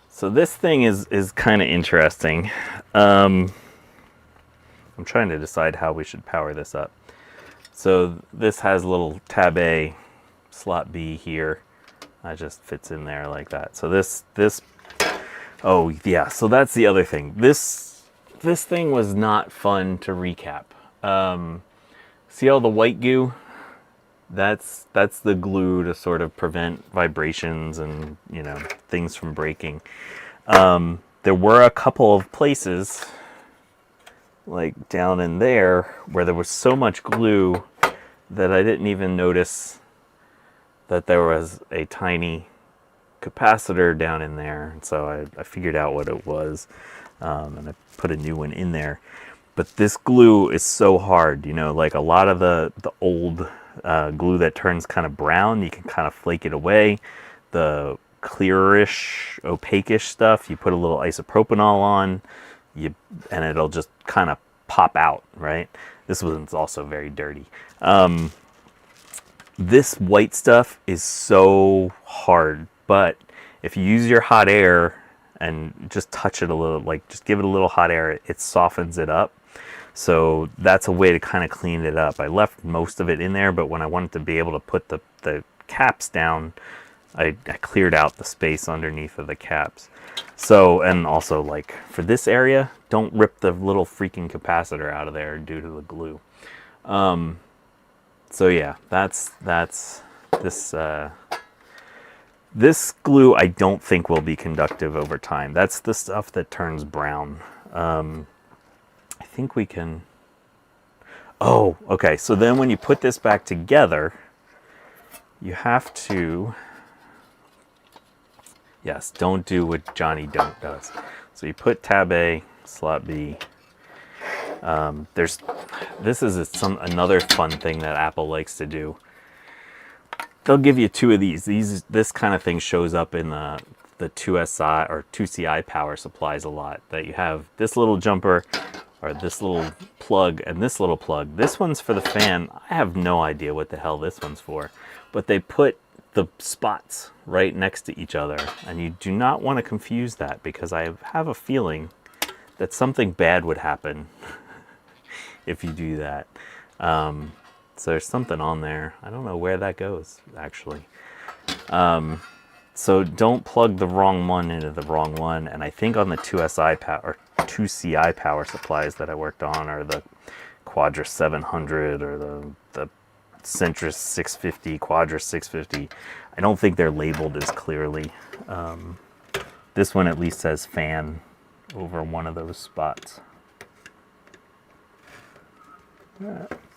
So this thing is kind of interesting. I'm trying to decide how we should power this up. So this has a little tab A, slot B here. That just fits in there like that. So this, oh yeah, so that's the other thing. This thing was not fun to recap. See all the white goo? That's the glue to sort of prevent vibrations and, you know, things from breaking. There were a couple of places, like down in there, where there was so much glue that I didn't even notice that there was a tiny capacitor down in there. And so I figured out what it was, and I put a new one in there. But this glue is so hard, you know, like a lot of the old glue that turns kind of brown, you can kind of flake it away. The clearish, opaquish stuff, you put a little isopropanol on, and it'll just kind of pop out, right? This one's also very dirty. This white stuff is so hard, but if you use your hot air and just touch it a little, like just give it a little hot air, it softens it up. So that's a way to kind of clean it up. I left most of it in there, but when I wanted to be able to put the caps down, I cleared out the space underneath of the caps. So, and also like for this area, don't rip the little freaking capacitor out of there due to the glue. So yeah, that's this. This glue I don't think will be conductive over time. That's the stuff that turns brown. I think we can. Oh, okay. So then when you put this back together, you have to. Yes, don't do what Johnny Don't does. So you put tab A, slot B. This is another fun thing that Apple likes to do. They'll give you two of these. This kind of thing shows up in the 2SI or 2CI power supplies a lot. That you have this little jumper or this little plug and this little plug. This one's for the fan. I have no idea what the hell this one's for. But they put the spots right next to each other. And you do not want to confuse that because I have a feeling that something bad would happen if you do that. So there's something on there. I don't know where that goes, actually. So don't plug the wrong one into the wrong one. And I think on the 2SI power or 2CI power supplies that I worked on, or the Quadra 700 or the Centrus 650, Quadra 650, I don't think they're labeled as clearly. This one at least says fan over one of those spots.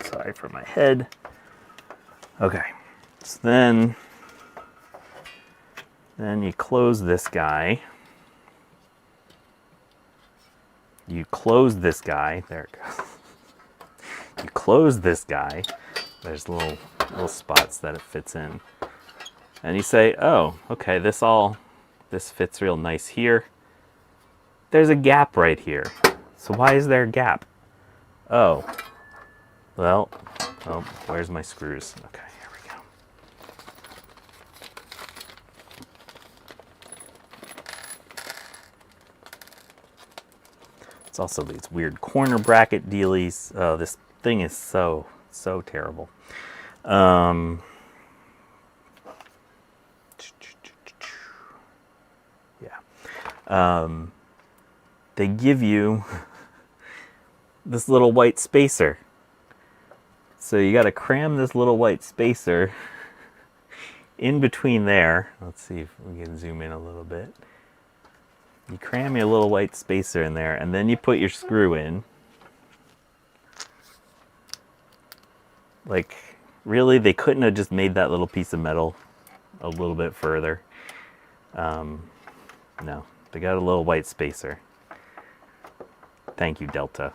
Sorry for my head. Okay, so then you close this guy. You close this guy. There it goes. You close this guy. There's little spots that it fits in. And you say, oh, okay, this fits real nice here. There's a gap right here. So why is there a gap? Oh. Well, oh, where's my screws? Okay, here we go. It's also these weird corner bracket dealies. Oh, this thing is so terrible. Yeah. They give you this little white spacer. So you got to cram this little white spacer in between there. Let's see if we can zoom in a little bit. You cram your little white spacer in there, and then you put your screw in. Like, really, they couldn't have just made that little piece of metal a little bit further. No, they got a little white spacer. Thank you, Delta.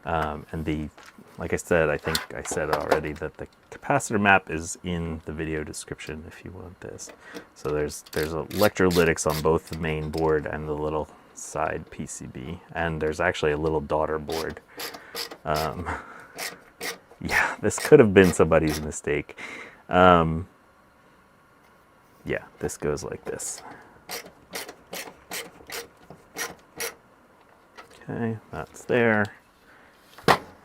And like I said, I think I said already that the capacitor map is in the video description if you want this. So there's electrolytics on both the main board and the little side PCB, and there's actually a little daughter board. Yeah, this could have been somebody's mistake. Yeah, this goes like this. Okay, that's there.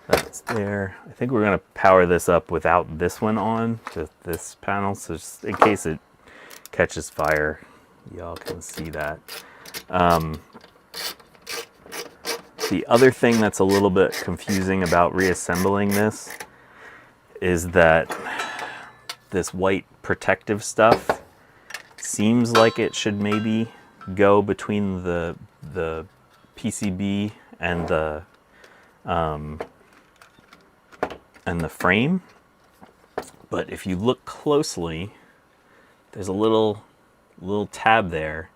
That's there. I think we're going to power this up without this one on, just this panel, so just in case it catches fire, y'all can see that. The other thing that's a little bit confusing about reassembling this is that this white protective stuff seems like it should maybe go between the PCB and the frame, but if you look closely, there's a little tab there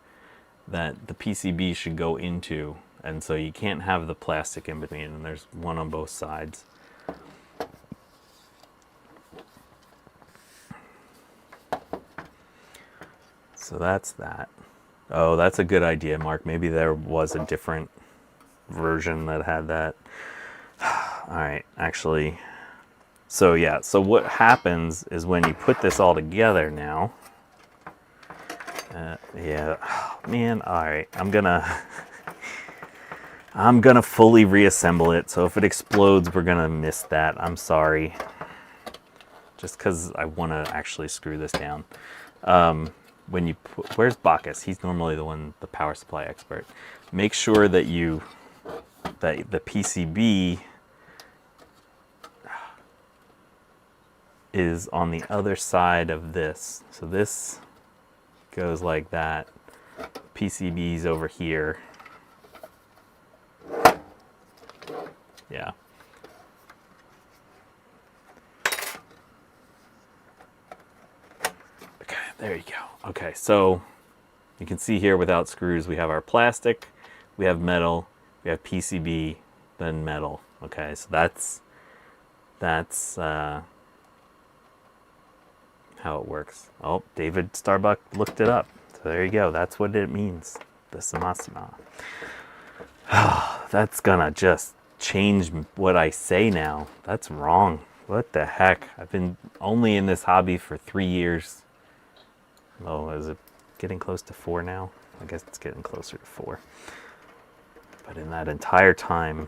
that the PCB should go into, and so you can't have the plastic in between, and there's one on both sides. So that's that. Oh, that's a good idea, Mark. Maybe there was a different version that had that. All right, actually. So yeah, so what happens is when you put this all together now, yeah, oh, man, all right, I'm gonna fully reassemble it. So if it explodes, we're gonna miss that. I'm sorry. Just because I want to actually screw this down. When you put, where's Bacchus? He's normally the power supply expert. Make sure that that the PCB is on the other side of this. So this goes like that. PCB's over here. Yeah. Okay, there you go. Okay, so you can see here without screws, we have our plastic, we have metal, we have PCB, then metal. Okay, so that's how it works. Oh, David Starbuck looked it up. So there you go. That's what it means. The samasama. That's gonna just change what I say now. That's wrong. What the heck? I've been only in this hobby for 3 years. Oh, is it getting close to 4 now? I guess it's getting closer to 4. But in that entire time,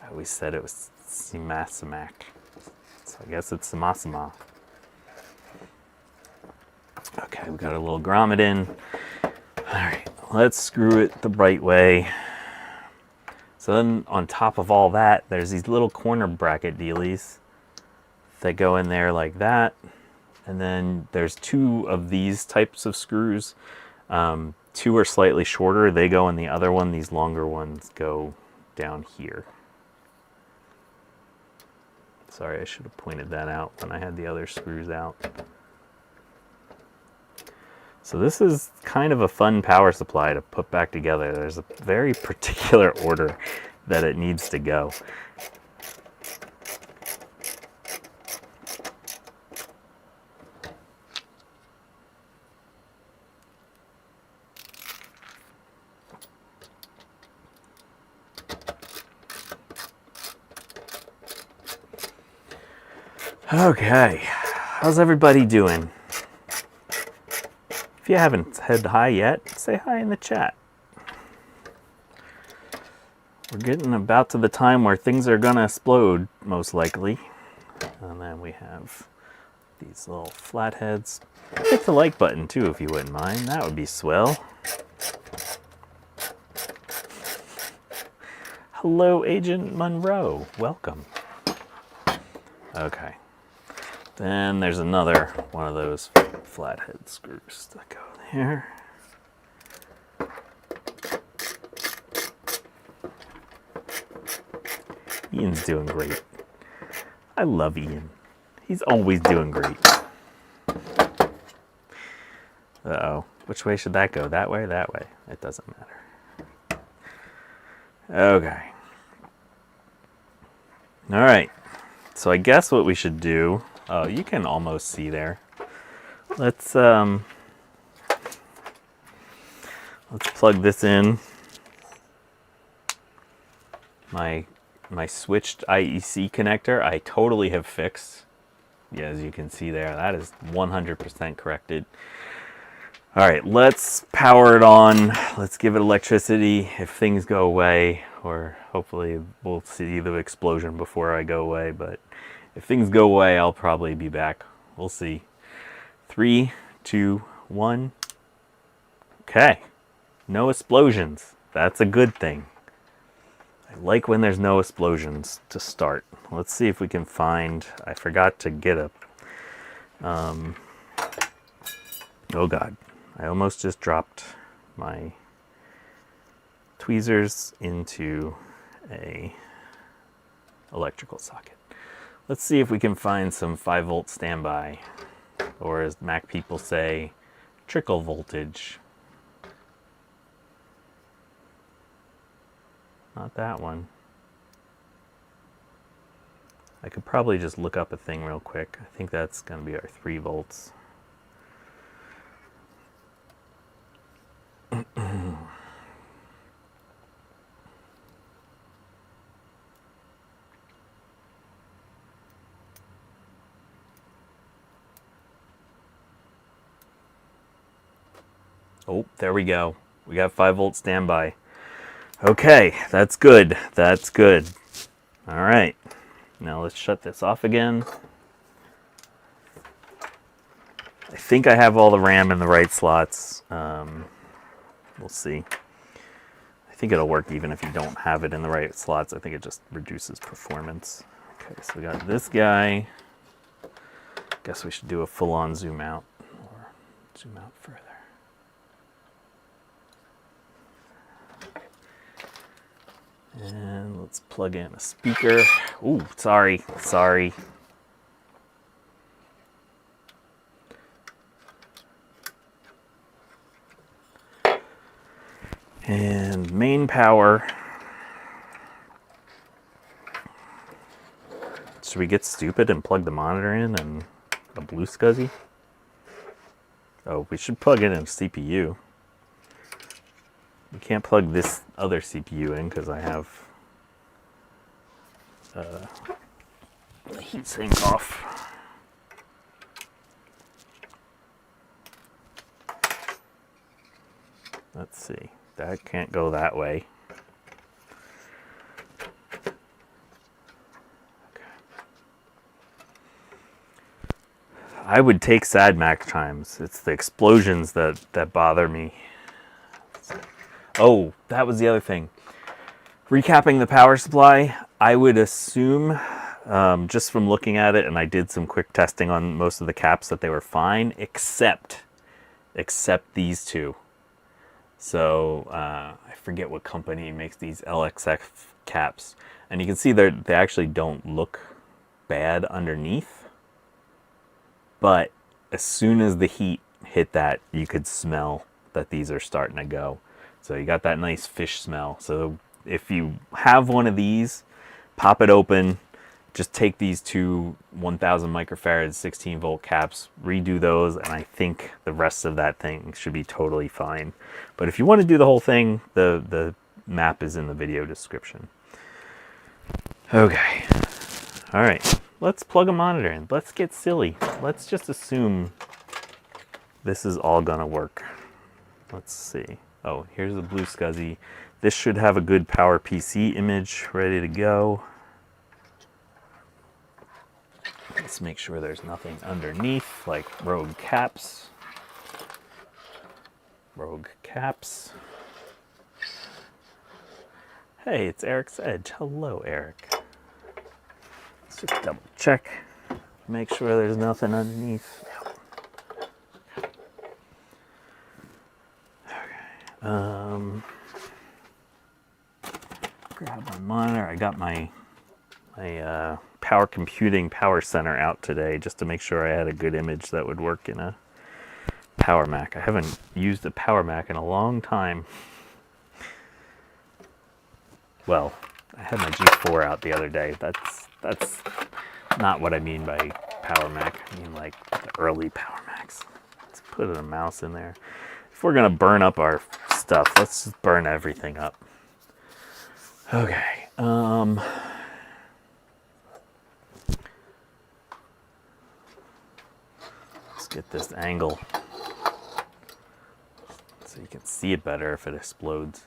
I always said it was Simasamak. So I guess it's Samasama. Okay, we got a little grommet in. Alright, let's screw it the right way. So then on top of all that, there's these little corner bracket dealies that go in there like that. And then there's 2 of these types of screws. 2 are slightly shorter. They go in the other one. These longer ones go down here. Sorry, I should have pointed that out when I had the other screws out. So this is kind of a fun power supply to put back together. There's a very particular order that it needs to go. Okay, how's everybody doing? If you haven't said hi yet, say hi in the chat. We're getting about to the time where things are gonna explode, most likely. And then we have these little flatheads. Hit the like button too, if you wouldn't mind. That would be swell. Hello, Agent Monroe. Welcome. Okay. Then there's another one of those flathead screws that go there. Ian's doing great. I love Ian. He's always doing great. Uh-oh. Which way should that go? That way or that way? It doesn't matter. Okay. All right. So I guess what we should do... Oh, you can almost see there. Let's plug this in. My switched IEC connector, I totally have fixed. Yeah, as you can see there, that is 100% corrected. All right, let's power it on. Let's give it electricity. If things go away, or hopefully we'll see the explosion before I go away, but if things go away, I'll probably be back. We'll see. 3, 2, 1. Okay. No explosions. That's a good thing. I like when there's no explosions to start. Let's see if we can find... I forgot to get a... oh God. I almost just dropped my tweezers into a electrical socket. Let's see if we can find some 5-volt standby, or as Mac people say, trickle voltage. Not that one. I could probably just look up a thing real quick. I think that's going to be our 3 volts. Oh, there we go. We got 5-volt standby. Okay, that's good. That's good. All right. Now let's shut this off again. I think I have all the RAM in the right slots. We'll see. I think it'll work even if you don't have it in the right slots. I think it just reduces performance. Okay, so we got this guy. Guess we should do a full-on zoom out or zoom out further. And let's plug in a speaker. Ooh, sorry. And main power. Should we get stupid and plug the monitor in and a blue SCSI? Oh, we should plug in a CPU. We can't plug this other CPU in because I have the heatsink off. Let's see. That can't go that way. I would take sad Mac chimes. It's the explosions that bother me. Oh, that was the other thing. Recapping the power supply, I would assume, just from looking at it, and I did some quick testing on most of the caps, that they were fine, except these two. So I forget what company makes these LXF caps, and you can see they actually don't look bad underneath. But as soon as the heat hit that, you could smell that these are starting to go. So you got that nice fish smell. So if you have one of these, pop it open, just take these two 1000 microfarad 16 volt caps, redo those, and I think the rest of that thing should be totally fine. But if you want to do the whole thing, the map is in the video description. Okay. All right. Let's plug a monitor in. Let's get silly. Let's just assume this is all gonna work. Let's see. Oh, here's the blue SCSI. This should have a good Power PC image ready to go. Let's make sure there's nothing underneath, like rogue caps. Rogue caps. Hey, it's Eric's Edge. Hello, Eric. Let's just double check. Make sure there's nothing underneath. Okay. Grab my monitor. I got my power computing power center out today just to make sure I had a good image that would work in a Power Mac. I haven't used a Power Mac in a long time. Well, I had my G4 out the other day. That's not what I mean by Power Mac. I mean like the early Power Macs. Let's put a mouse in there. If we're gonna burn up our stuff, let's just burn everything up. Okay. Let's get this angle so you can see it better if it explodes.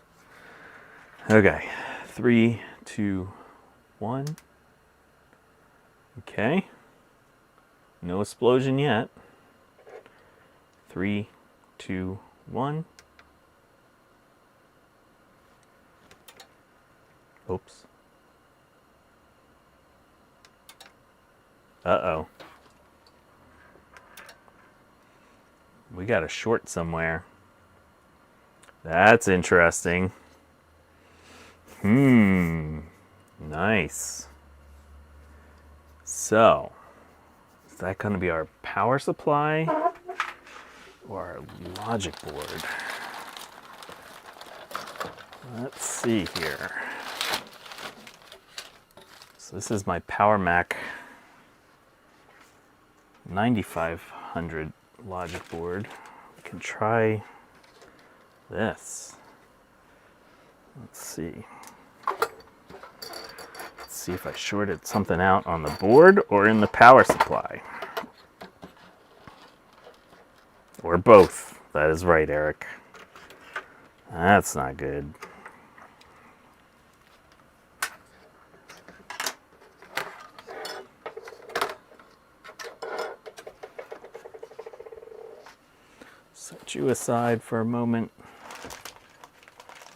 Okay. 3, 2, 1. Okay. No explosion yet. 3, 2, 1. Oops. Uh-oh. We got a short somewhere. That's interesting. Nice. So, is that going to be our power supply or our logic board? Let's see here. So this is my Power Mac 9500 logic board. We can try this. Let's see. Let's see if I shorted something out on the board or in the power supply. Or both. That is right, Eric. That's not good. Set you aside for a moment.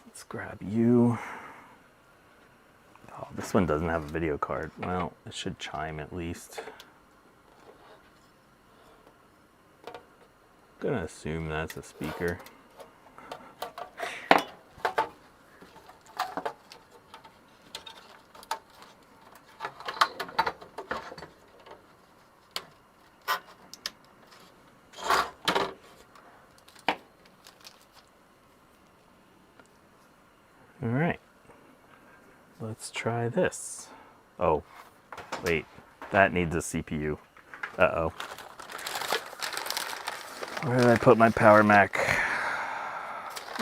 Let's grab you. Oh, this one doesn't have a video card. Well, it should chime at least. I'm gonna assume that's a speaker. All right, let's try this. Oh, wait, that needs a CPU. Uh-oh. Where did I put my Power Mac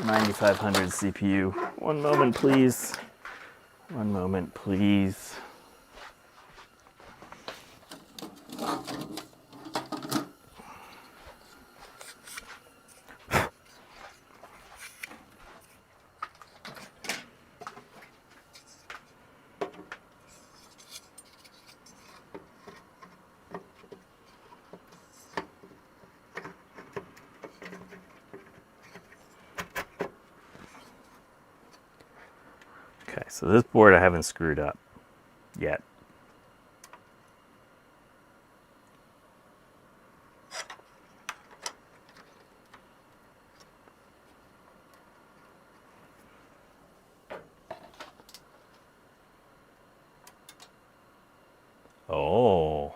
9500 CPU? One moment, please. One moment, please. Okay, so this board I haven't screwed up yet. Oh.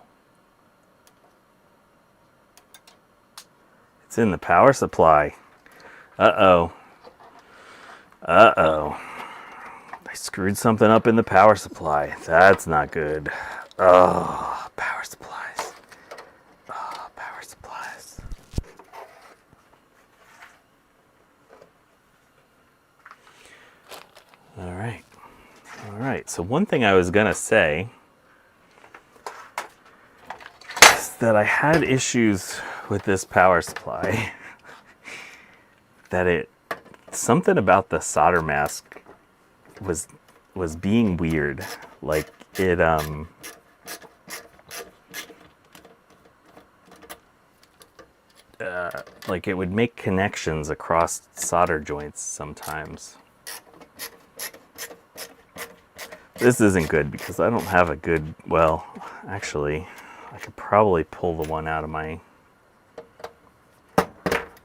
It's in the power supply. Uh-oh. Uh-oh. I screwed something up in the power supply. That's not good. Oh, power supplies. Oh, power supplies. All right. All right. So one thing I was going to say is that I had issues with this power supply. That something about the solder mask was being weird. Like it like it would make connections across solder joints sometimes. This isn't good because I don't have a good, well, actually, I could probably pull the one out of my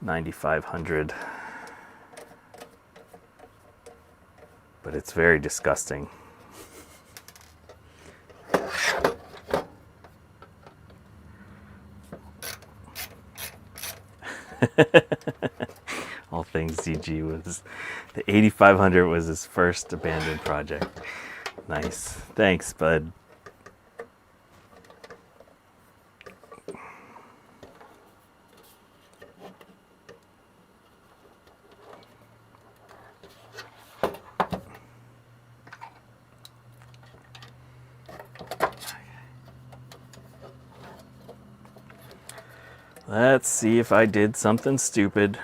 9500. But it's very disgusting. All things DG was, the 8500 was his first abandoned project. Nice. Thanks, bud. Let's see if I did something stupid.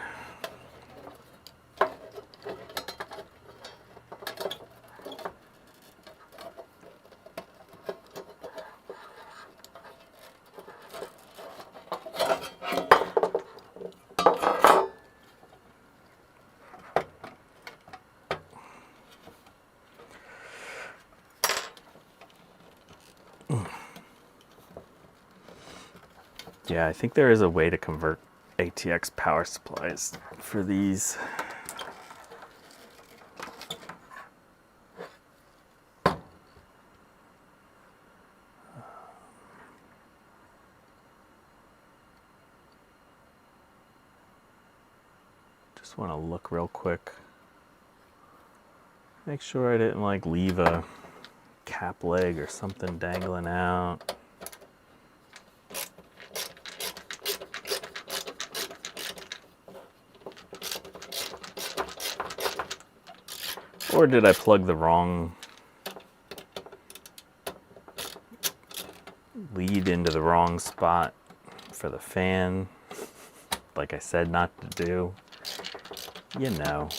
Yeah, I think there is a way to convert ATX power supplies for these. Just want to look real quick. Make sure I didn't like leave a cap leg or something dangling out. Or did I plug the wrong lead into the wrong spot for the fan, like I said not to do? You know.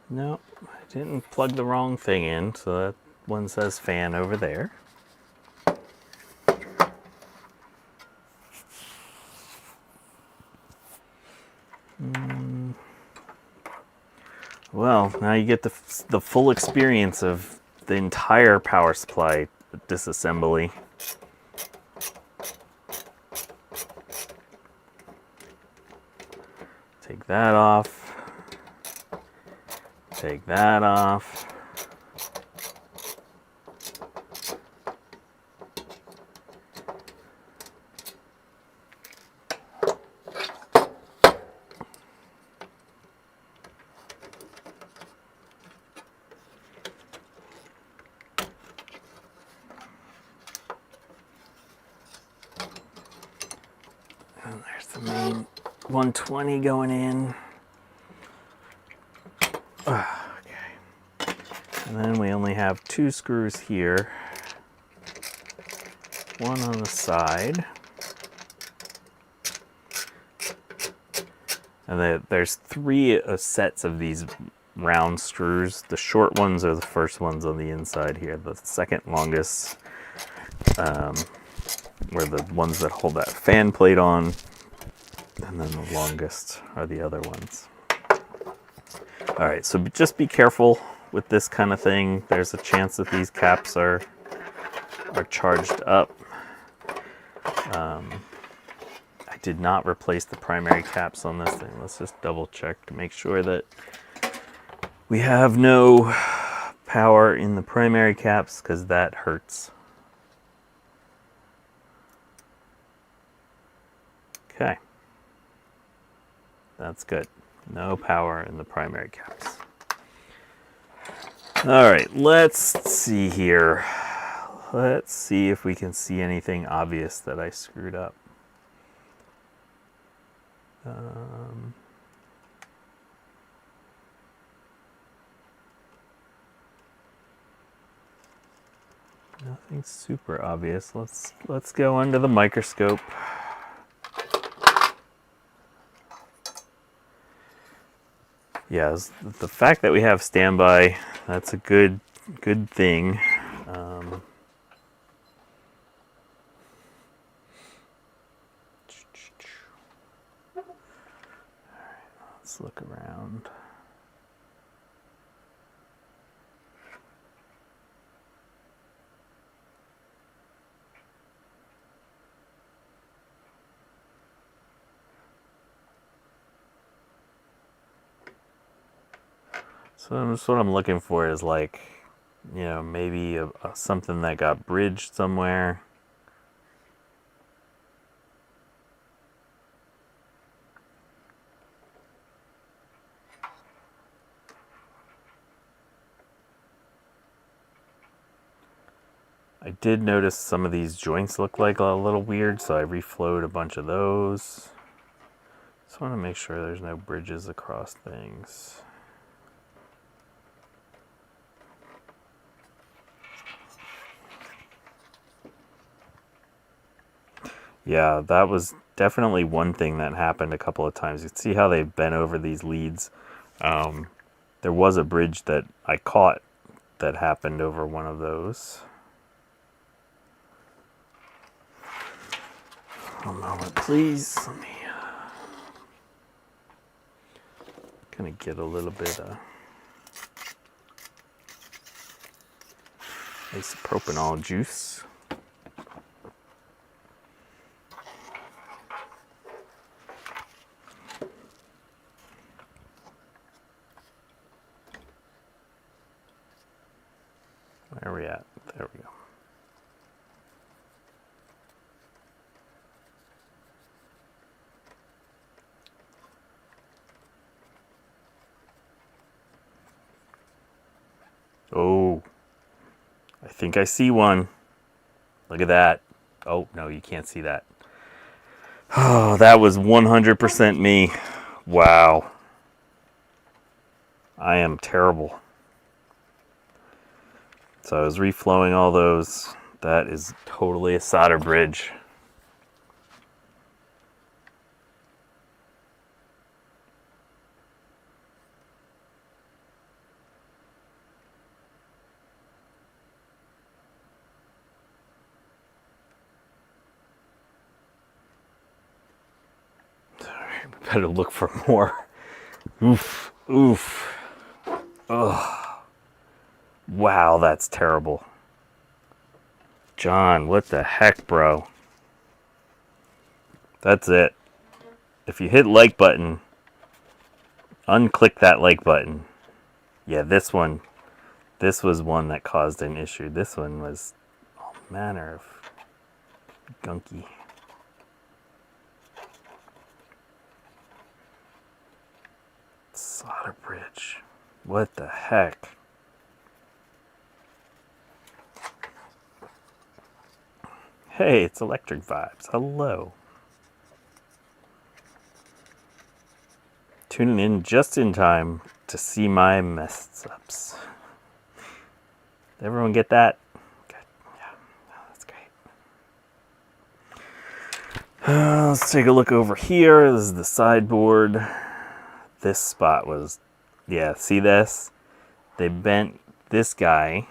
No, I didn't plug the wrong thing in, so that one says fan over there. Well, now you get the full experience of the entire power supply disassembly. Take that off. Take that off. And there's the main 120 going in. Okay. And then we only have 2 screws here. One on the side. And there's 3 sets of these round screws. The short ones are the first ones on the inside here. The second longest were the ones that hold that fan plate on. And then the longest are the other ones. All right, so just be careful with this kind of thing. There's a chance that these caps are charged up. I did not replace the primary caps on this thing. Let's just double check to make sure that we have no power in the primary caps, because that hurts. Okay. That's good. No power in the primary caps. All right, let's see here. Let's see if we can see anything obvious that I screwed up. Nothing super obvious. Let's go under the microscope. Yeah, the fact that we have standby, that's a good thing. Let's look around. So just what I'm looking for is, like, you know, maybe something that got bridged somewhere. I did notice some of these joints look like a little weird, so I reflowed a bunch of those. Just want to make sure there's no bridges across things. Yeah, that was definitely one thing that happened a couple of times. You can see how they bent over these leads. There was a bridge that I caught that happened over one of those. One moment, please. Let me gonna get a little bit of isopropanol juice. Where are we at? There we go. Oh, I think I see one. Look at that. Oh, no, you can't see that. Oh, that was 100% me. Wow. I am terrible. So I was reflowing all those. That is totally a solder bridge. Gotta look for more. Oof, oof. Ugh. Wow, that's terrible. John, what the heck, bro? That's it. If you hit like button, unclick that like button. Yeah, this one. This was one that caused an issue. This one was all manner of gunky. Solder bridge. What the heck? Hey, it's Electric Vibes. Hello. Tuning in just in time to see my mess ups. Did everyone get that? Good. Yeah, oh, that's great. Let's take a look over here. This is the sideboard. This spot was, yeah, see this? They bent this guy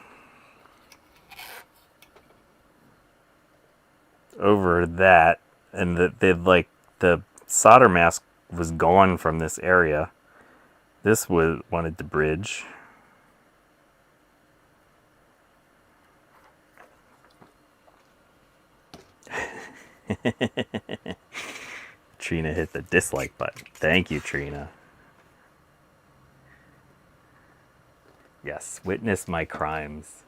over that, and the solder mask was gone from this area. This wanted to bridge. Trina hit the dislike button. Thank you, Trina. Yes, witness my crimes.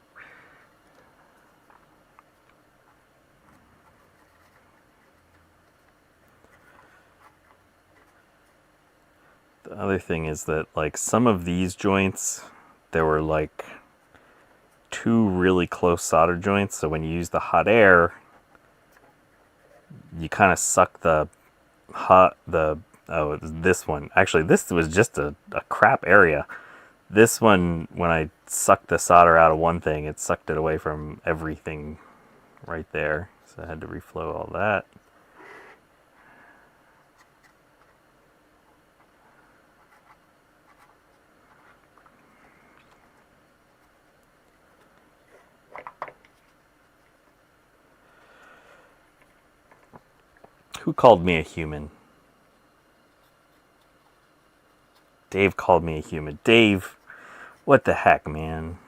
The other thing is that, like, some of these joints, there were like 2 really close solder joints, so when you use the hot air, you kind of suck oh, it was this one. Actually, this was just a crap area. This one, when I sucked the solder out of one thing, it sucked it away from everything right there. So I had to reflow all that. Who called me a human? Dave called me a human. Dave, what the heck, man?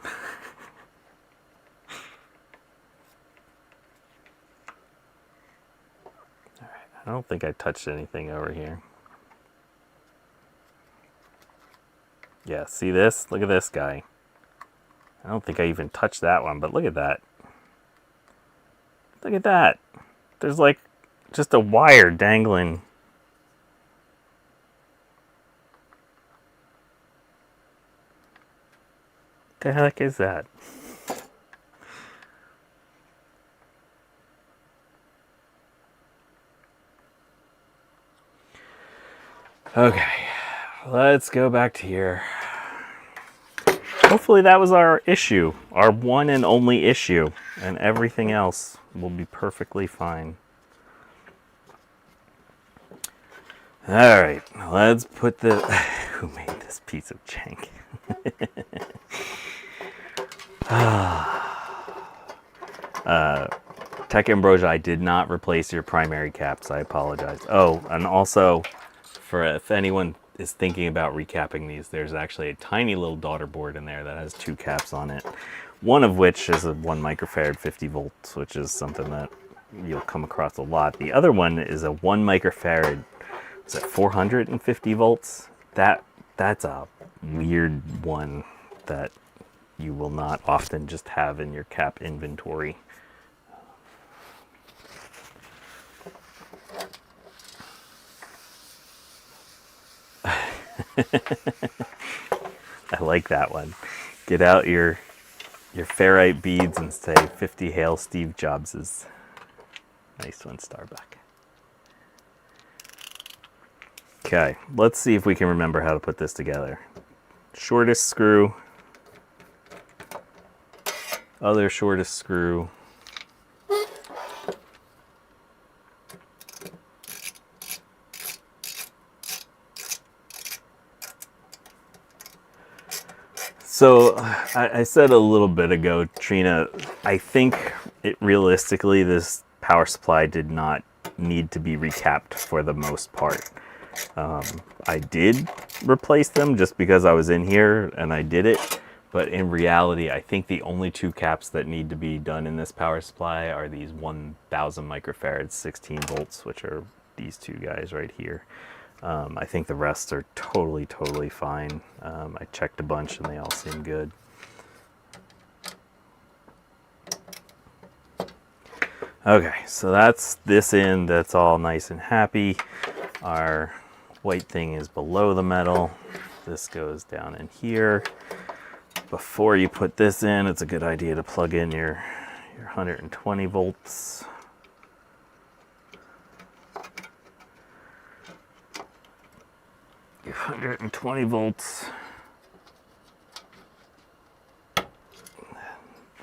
Alright, I don't think I touched anything over here. Yeah, see this? Look at this guy. I don't think I even touched that one, but look at that. Look at that. There's like just a wire dangling. The heck is that? Okay, let's go back to here. Hopefully that was our issue, our one and only issue, and everything else will be perfectly fine. All right, let's put the... Who made this piece of jank? Tech Ambrosia, I did not replace your primary caps. I apologize. Oh, and also, for if anyone is thinking about recapping these, there's actually a tiny little daughter board in there that has 2 caps on it. One of which is a 1 microfarad 50 volts, which is something that you'll come across a lot. The other one is a 1 microfarad, is it 450 volts? That's a weird one that you will not often just have in your cap inventory. I like that one. Get out your ferrite beads and say 50 Hail Steve Jobses. Nice one, Starbuck. Okay, let's see if we can remember how to put this together. Shortest screw. Other shortest screw. So I said a little bit ago, Trina, I think realistically this power supply did not need to be recapped for the most part. I did replace them just because I was in here and I did it. But in reality, I think the only two caps that need to be done in this power supply are these 1000 microfarads, 16 volts, which are these two guys right here. I think the rest are totally fine. I checked a bunch and they all seem good. Okay, so that's this end, that's all nice and happy. Our white thing is below the metal. This goes down in here. Before you put this in, it's a good idea to plug in your 120 volts. Your 120 volts.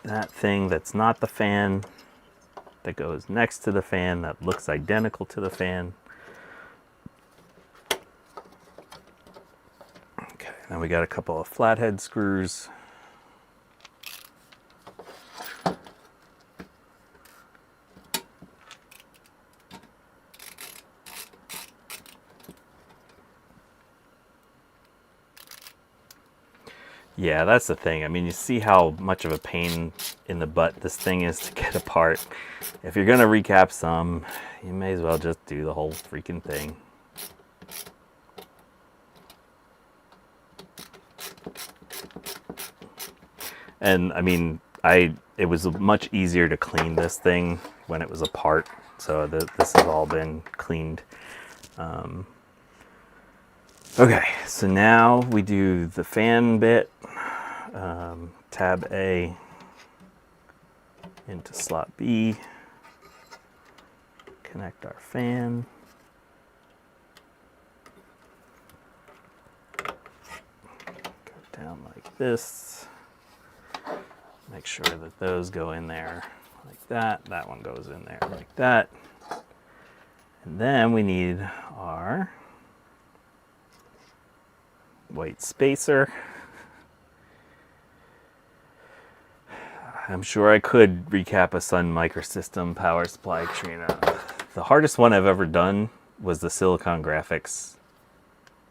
That thing that's not the fan, that goes next to the fan, that looks identical to the fan. Okay, then we got a couple of flathead screws. Yeah, that's the thing. I mean, you see how much of a pain in the butt this thing is to get apart. If you're gonna recap some, you may as well just do the whole freaking thing. And I mean, it was much easier to clean this thing when it was apart. So this has all been cleaned. Okay, so now we do the fan bit. Tab A into slot B. Connect our fan. Go down like this. Make sure that those go in there like that. That one goes in there like that. And then we need our white spacer. I'm sure I could recap a Sun Microsystem power supply, Trina. The hardest one I've ever done was the Silicon Graphics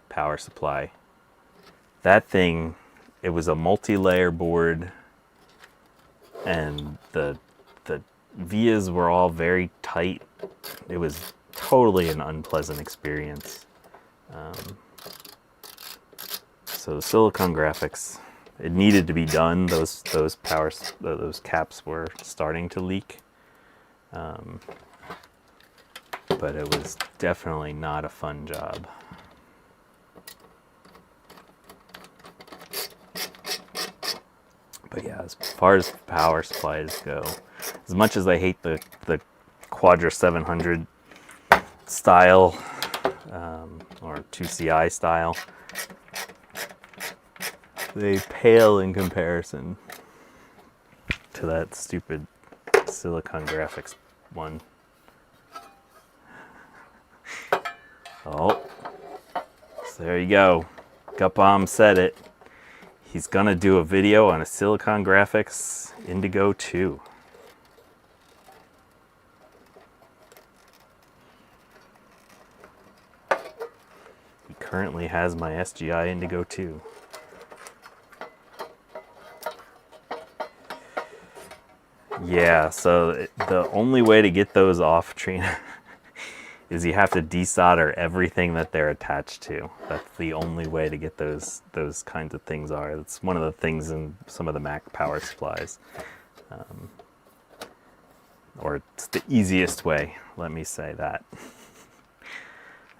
power supply. That thing, it was a multi-layer board, and the vias were all very tight. It was totally an unpleasant experience. So the Silicon Graphics, it needed to be done. Those caps were starting to leak, but it was definitely not a fun job. But yeah, as far as power supplies go, as much as I hate the Quadra 700 style or 2CI style, they pale in comparison to that stupid Silicon Graphics one. Oh, so there you go. Gutbomb said it. He's gonna do a video on a Silicon Graphics Indigo 2. He currently has my SGI Indigo 2. Yeah, so the only way to get those off, Trina, is you have to desolder everything that they're attached to. That's the only way to get those kinds of things are. It's one of the things in some of the Mac power supplies. Or it's the easiest way, let me say that.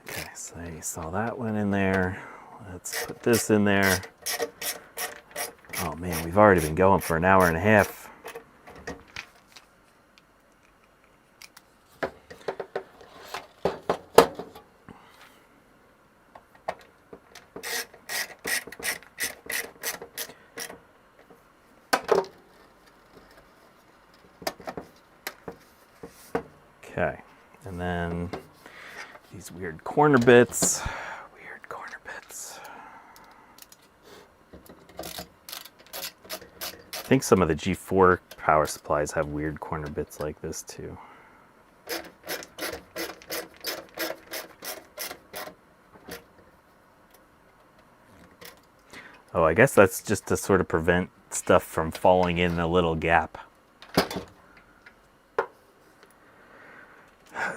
Okay, so you saw that one in there. Let's put this in there. Oh man, we've already been going for an hour and a half. Okay, and then these weird corner bits. I think some of the G4 power supplies have weird corner bits like this too. Oh, I guess that's just to sort of prevent stuff from falling in a little gap.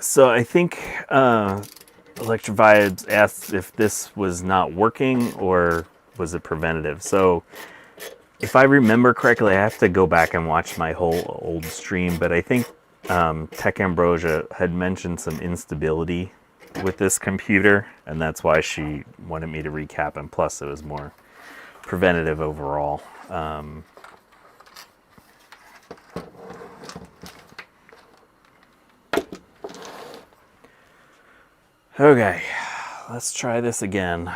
So I think Electric Vibes asked if this was not working or was it preventative. So if I remember correctly, I have to go back and watch my whole old stream, but I think Tech Ambrosia had mentioned some instability with this computer, and that's why she wanted me to recap, and plus it was more preventative overall. Okay, let's try this again.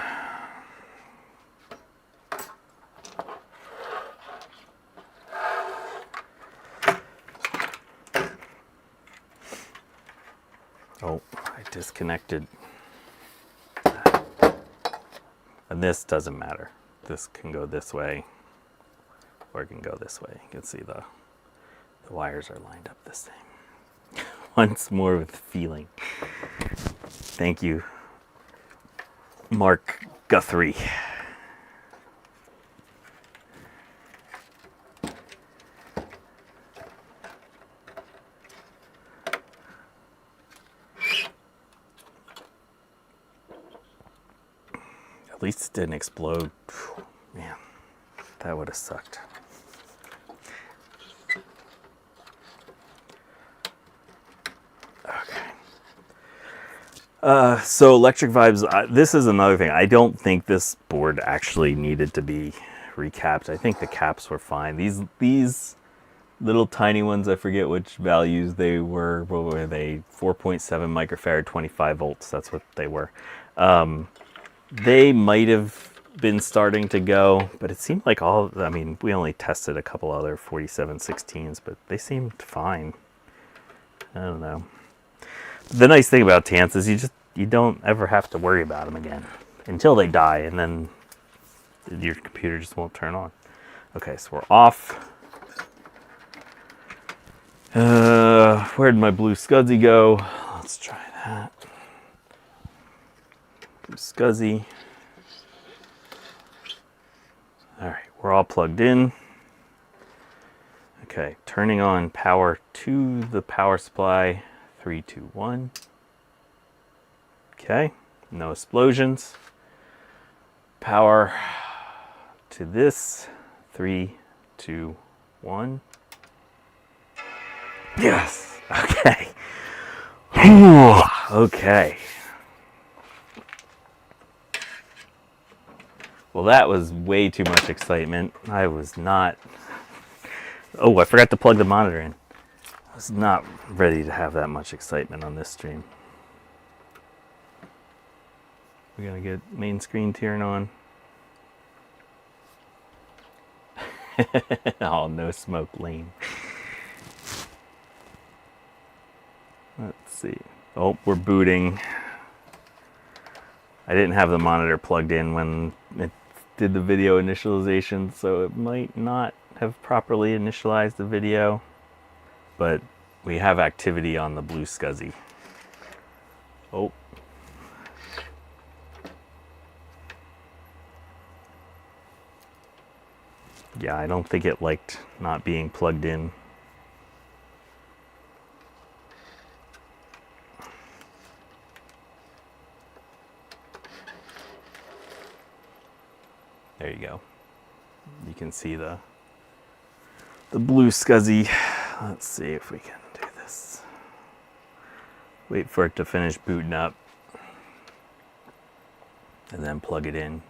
Oh, I disconnected. And this doesn't matter. This can go this way, or it can go this way. You can see the wires are lined up the same. Once more with feeling. Thank you, Mark Guthrie. At least it didn't explode. Man, that would have sucked. So Electric Vibes, this is another thing. I don't think this board actually needed to be recapped. I think the caps were fine. These little tiny ones, I forget which values they were. What were they? 4.7 microfarad, 25 volts. That's what they were. They might have been starting to go, but it seemed like I mean, we only tested a couple other 4716s, but they seemed fine. I don't know. The nice thing about TANs is you don't ever have to worry about them again until they die, and then your computer just won't turn on. Okay, so we're off. Where'd my blue SCSI go? Let's try that. Blue SCSI. All right, we're all plugged in. Okay, turning on power to the power supply. 3, 2, 1. Okay, no explosions. Power to this. 3, 2, 1. Yes. Okay. Okay. Well, that was way too much excitement. I was not. Oh, I forgot to plug the monitor in. I was not ready to have that much excitement on this stream. We're gonna get main screen tearing on. Oh, no smoke, lame. Let's see. Oh, we're booting. I didn't have the monitor plugged in when it did the video initialization, so it might not have properly initialized the video. But we have activity on the blue SCSI. Oh. Yeah, I don't think it liked not being plugged in. There you go. You can see the blue SCSI. Let's see if we can do this. Wait for it to finish booting up. And then plug it in.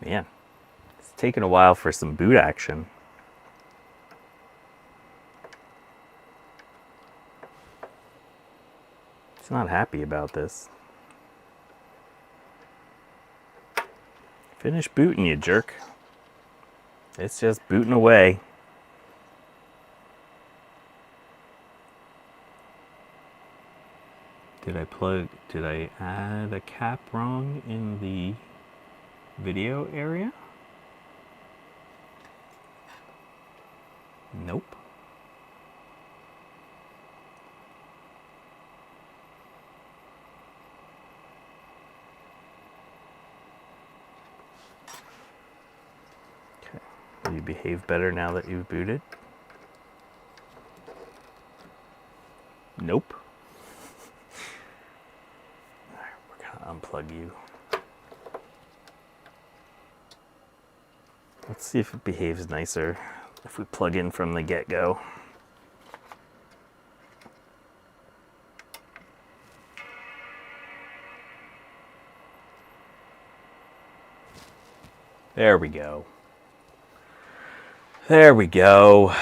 Man, it's taken a while for some boot action. It's not happy about this. Finish booting, you jerk. It's just booting away. Did I add a cap wrong in the video area? Nope. Will you behave better now that you've booted? Nope. Alright, we're gonna unplug you. Let's see if it behaves nicer if we plug in from the get-go. There we go. There we go.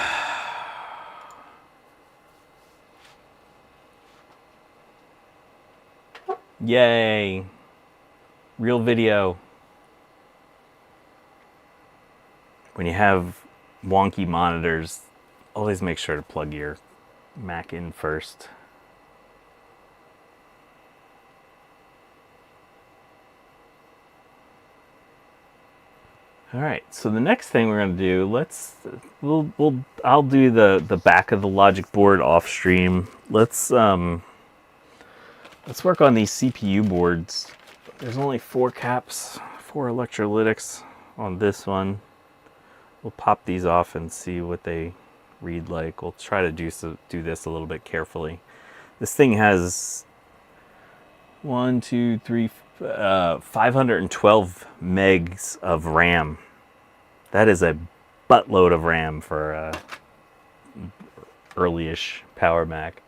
Yay. Real video. When you have wonky monitors, always make sure to plug your Mac in first. All right, so the next thing we're going to do, I'll do the back of the logic board off stream. Let's work on these CPU boards. There's only 4 caps, 4 electrolytics on this one. We'll pop these off and see what they read like. We'll try to do this a little bit carefully. This thing has 512 megs of RAM. That is a buttload of RAM for a early-ish Power Mac.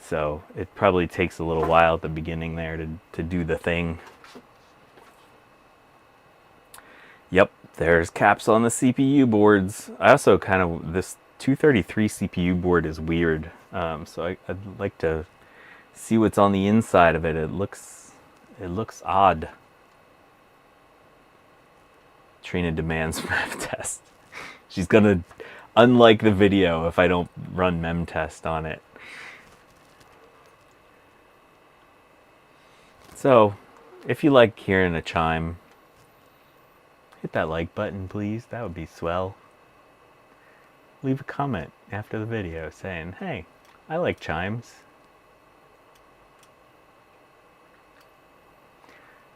So it probably takes a little while at the beginning there to do the thing. Yep, there's caps on the CPU boards. I also this 233 CPU board is weird. So I'd like to see what's on the inside of it. It looks odd. Trina demands mem test. She's gonna unlike the video if I don't run mem test on it. So, if you like hearing a chime, hit that like button, please. That would be swell. Leave a comment after the video saying, hey, I like chimes.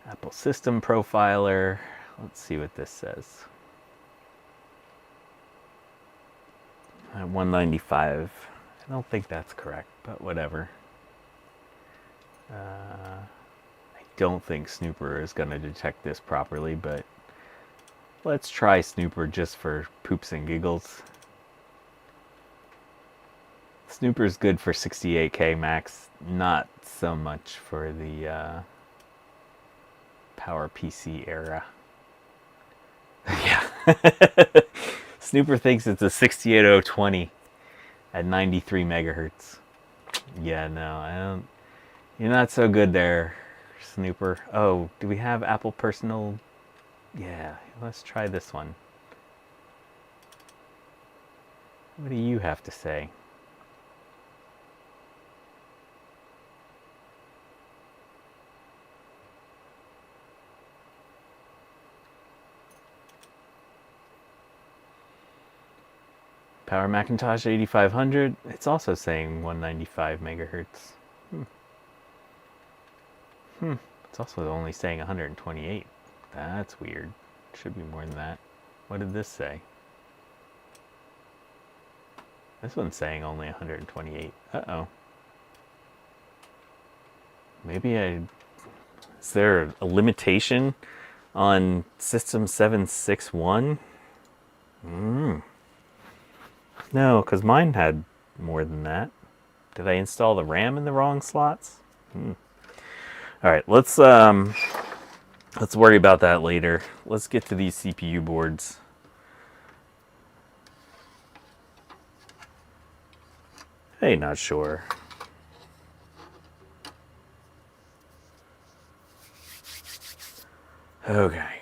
Apple System Profiler. Let's see what this says. 195. I don't think that's correct, but whatever. I don't think Snooper is going to detect this properly, but let's try Snooper just for poops and giggles. Snooper's good for 68K max, not so much for the Power PC era. Yeah. Snooper thinks it's a 68020 at 93 megahertz. Yeah, no, I don't. You're not so good there, Snooper. Oh, do we have Apple Personal? Yeah, let's try this one. What do you have to say? Power Macintosh 8500, it's also saying 195 megahertz. It's also only saying 128. That's weird. Should be more than that. What did this say? This one's saying only 128. Uh-oh. Maybe is there a limitation on System 761? No, because mine had more than that. Did I install the RAM in the wrong slots? All right, let's worry about that later. Let's get to these CPU boards. Hey, not sure. Okay.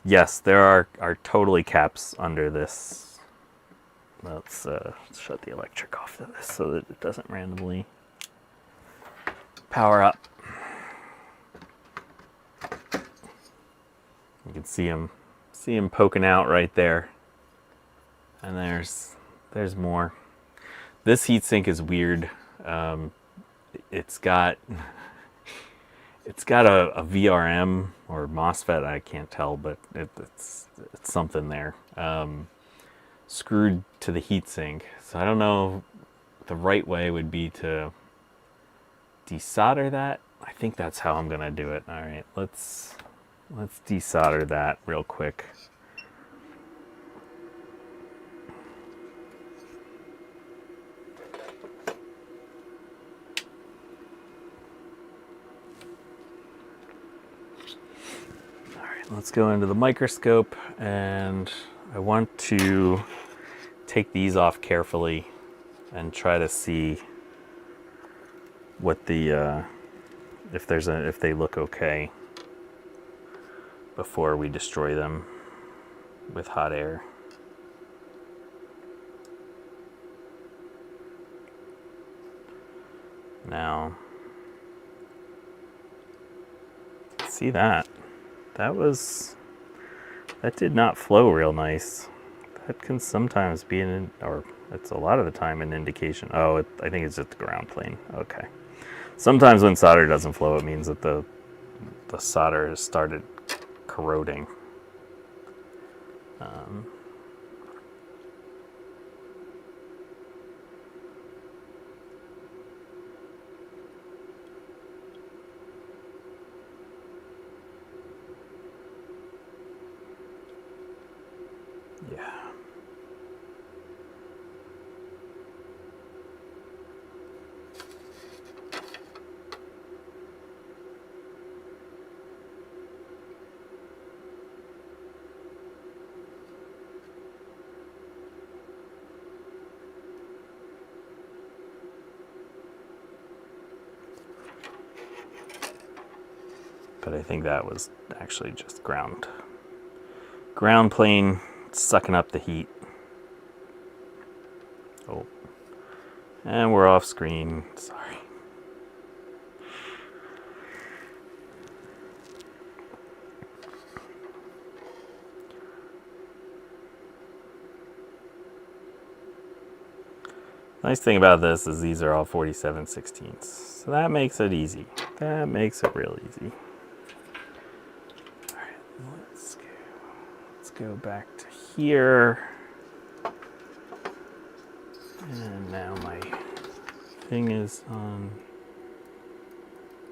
Yes, there are totally caps under this. Let's shut the electric off to this so that it doesn't randomly power up. You can see him poking out right there. And there's more. This heatsink is weird. It's got It's got a VRM or MOSFET, I can't tell, but it's something there. Screwed to the heatsink. So I don't know, the right way would be to desolder that. I think that's how I'm gonna do it. All right, let's desolder that real quick. All right, let's go into the microscope, and I want to take these off carefully and try to see what the if they look okay before we destroy them with hot air. Now, see that did not flow real nice. That can sometimes be or it's a lot of the time an indication. Oh, I think it's just the ground plane. Okay. Sometimes when solder doesn't flow, it means that the solder has started corroding. Yeah. But I think that was actually just ground plane sucking up the heat. Oh, and we're off screen. Sorry. Nice thing about this is these are all 47/16ths, so that makes it easy. That makes it real easy. All right, let's go back to here. And now my thing is on.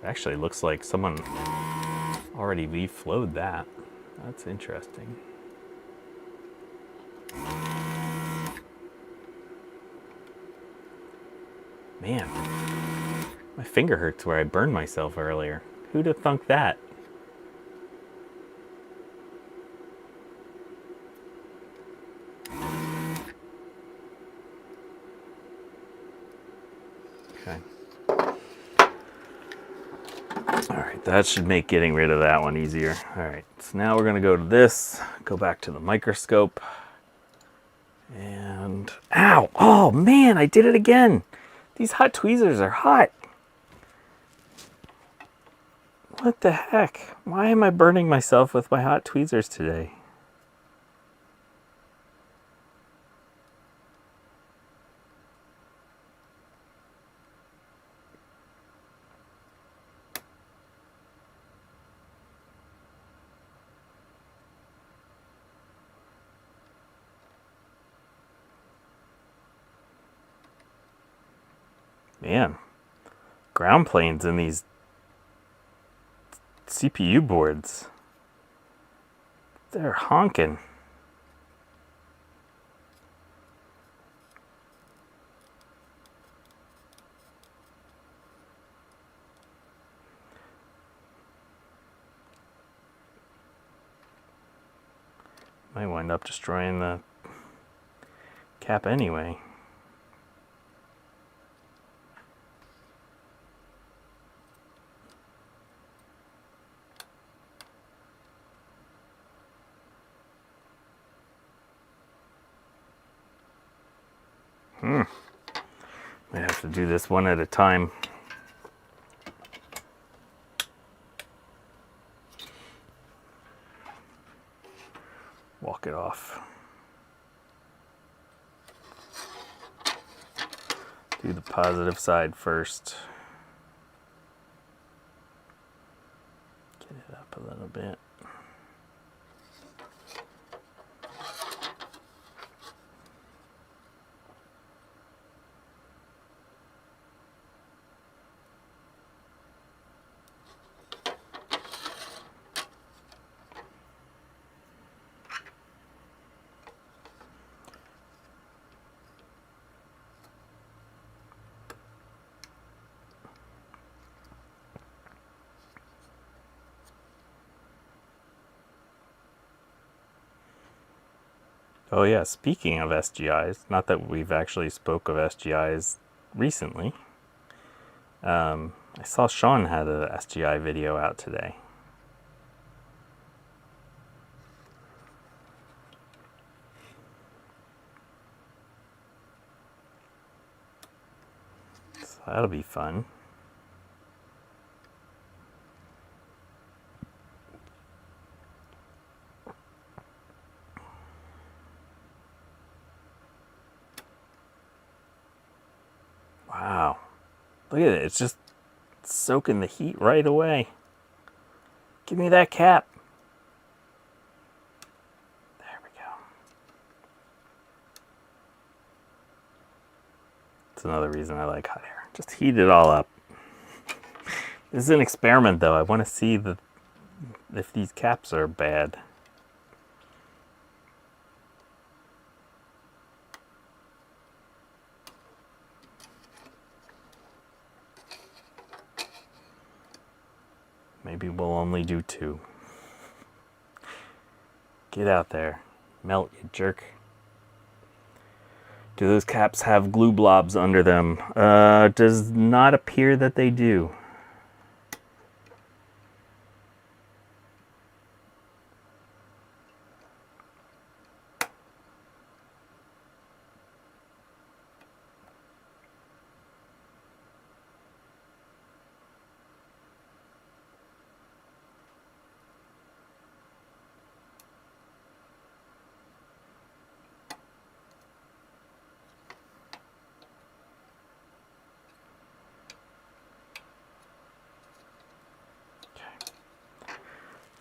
Actually, looks like someone already reflowed that. That's interesting. Man, my finger hurts where I burned myself earlier. Who'd have thunk that? Okay. Alright, that should make getting rid of that one easier. Alright, so now we're going to go to this, go back to the microscope, and... Ow! Oh man, I did it again! These hot tweezers are hot! What the heck? Why am I burning myself with my hot tweezers today? Man, ground planes in these CPU boards, they're honking. Might wind up destroying the cap anyway. Might have to do this one at a time. Walk it off. Do the positive side first. bit. Oh yeah, speaking of SGIs, not that we've actually spoke of SGIs recently. I saw Sean had a SGI video out today. So that'll be fun. Wow. Look at it. It's just soaking the heat right away. Give me that cap. There we go. That's another reason I like hot air. Just heat it all up. This is an experiment though. I want to see if these caps are bad. Maybe we'll only do 2. Get out there. Melt, you jerk. Do those caps have glue blobs under them? Does not appear that they do.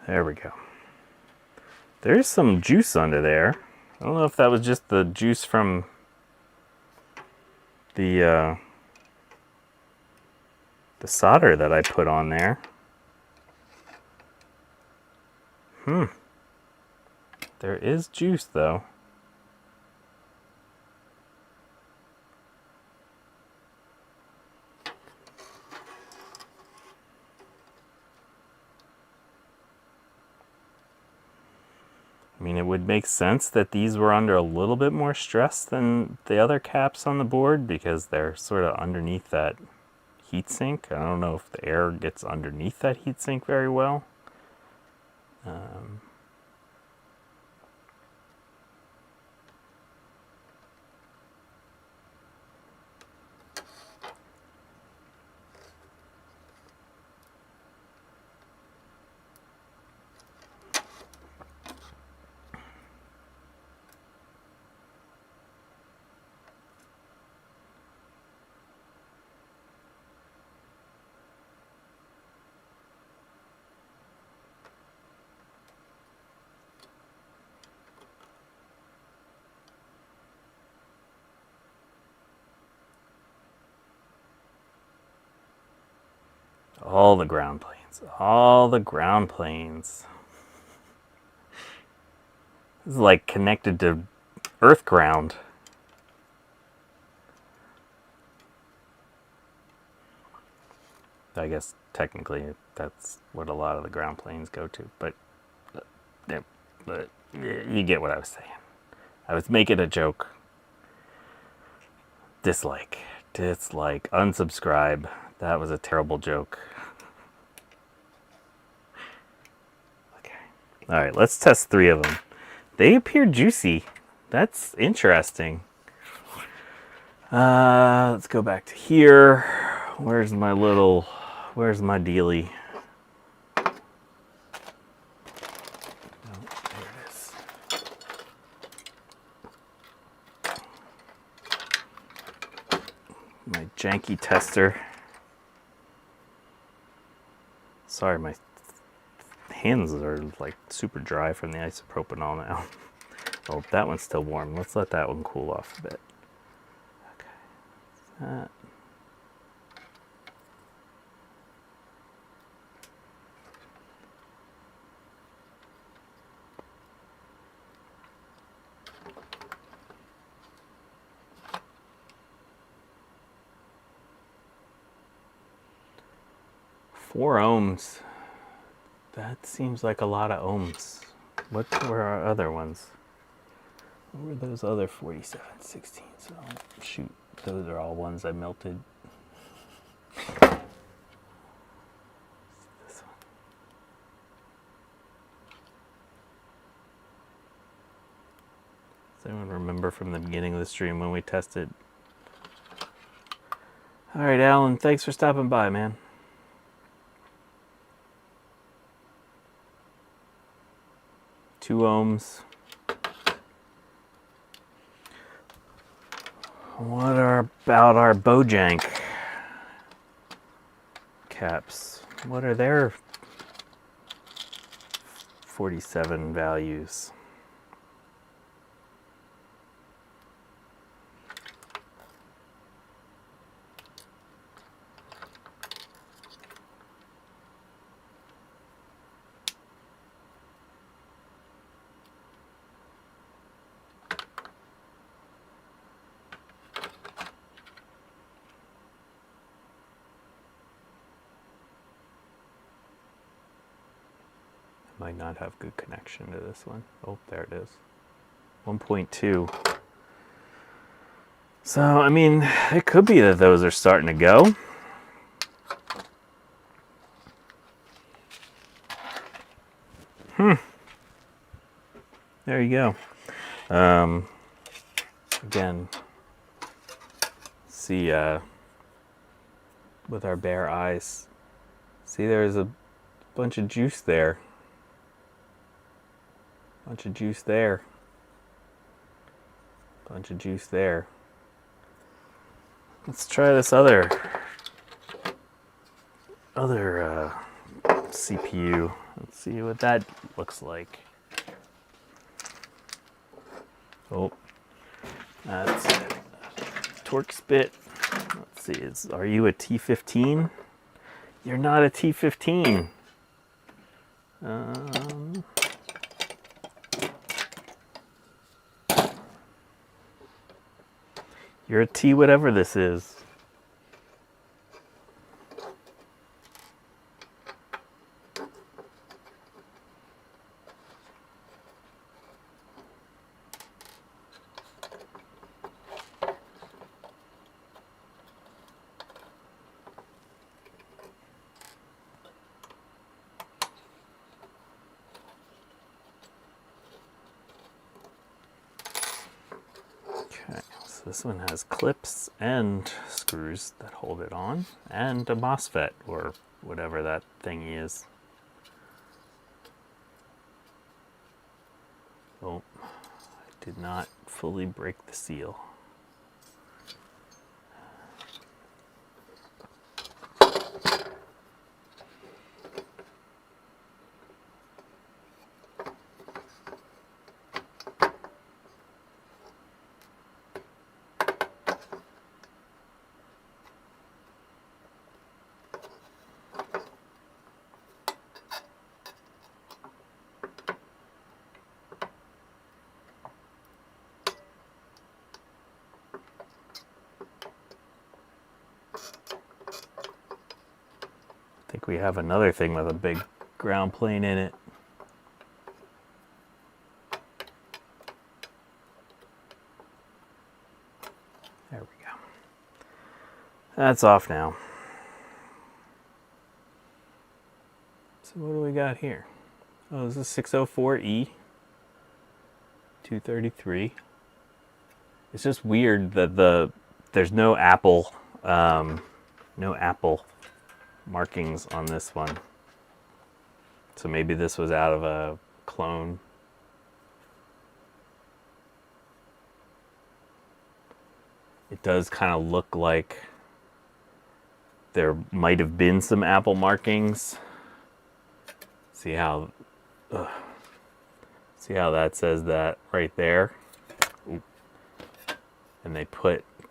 There we go. There's some juice under there. I don't know if that was just the juice from the solder that I put on there. There is juice though. I mean, it would make sense that these were under a little bit more stress than the other caps on the board because they're sort of underneath that heatsink. I don't know if the air gets underneath that heatsink very well. All the ground planes. All the ground planes. This is like connected to Earth ground. I guess technically that's what a lot of the ground planes go to, but you get what I was saying. I was making a joke. Dislike, unsubscribe. That was a terrible joke. Okay. All right, let's test 3 of them. They appear juicy. That's interesting. Let's go back to here. Where's my dealie? Oh, there it is. My janky tester. Sorry, my hands are like super dry from the isopropanol now. Oh, that one's still warm. Let's let that one cool off a bit. Okay. That. Four ohms. That seems like a lot of ohms. What were our other ones? What were those other 4716s? Oh, shoot, those are all ones I melted. This one. Does anyone remember from the beginning of the stream when we tested? All right, Alan, thanks for stopping by, man. Two ohms. What are about our Bojank caps? What are their 47 values? Might not have good connection to this one. Oh, there it is. 1.2. So, I mean, it could be that those are starting to go. There you go. Again, see, with our bare eyes, see there's a bunch of juice there. Bunch of juice there. Bunch of juice there. Let's try this other CPU. Let's see what that looks like. Oh, that's torque spit. Let's see, are you a T15? You're not a T15. You're a T whatever this is. This one has clips and screws that hold it on, and a MOSFET, or whatever that thingy is. Oh, I did not fully break the seal. I think we have another thing with a big ground plane in it. There we go. That's off now. So what do we got here? Oh, this is 604E 233. It's just weird that there's no Apple markings on this one. So maybe this was out of a clone. It does kind of look like there might have been some Apple markings. See how that says that right there? Ooh. And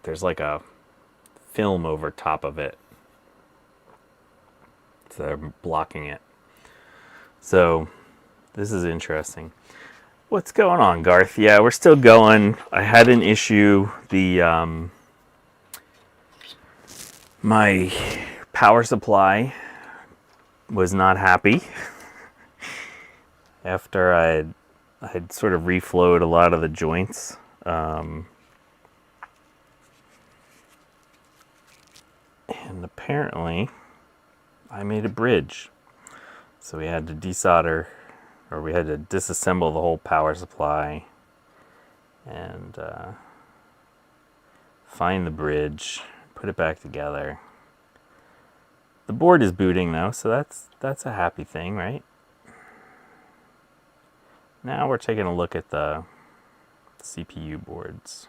there's like a film over top of it. So they're blocking it. So this is interesting. What's going on, Garth? Yeah, we're still going. I had an issue. My power supply was not happy after I had sort of reflowed a lot of the joints. And apparently I made a bridge. So we had to desolder, or we had to disassemble the whole power supply and find the bridge, put it back together. The board is booting though, so that's a happy thing, right? Now we're taking a look at the CPU boards.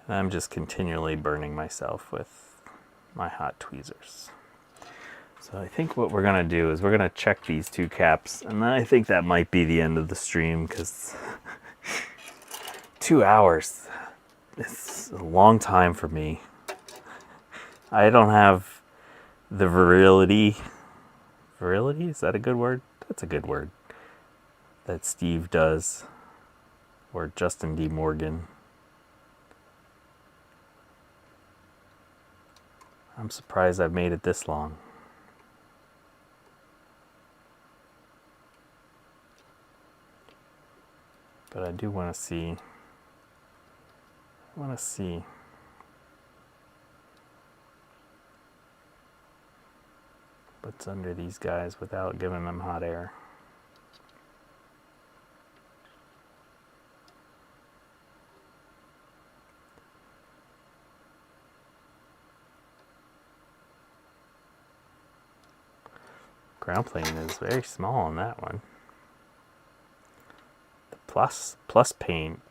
And I'm just continually burning myself with my hot tweezers. So I think what we're gonna do is we're gonna check these two caps, and then I think that might be the end of the stream, because 2 hours, it's a long time for me. I don't have the virility, is that a good word? That's a good word, that Steve does, or Justin D. Morgan. I'm surprised I've made it this long. But I do want to see. What's under these guys without giving them hot air. Ground plane is very small on that one. The plus plane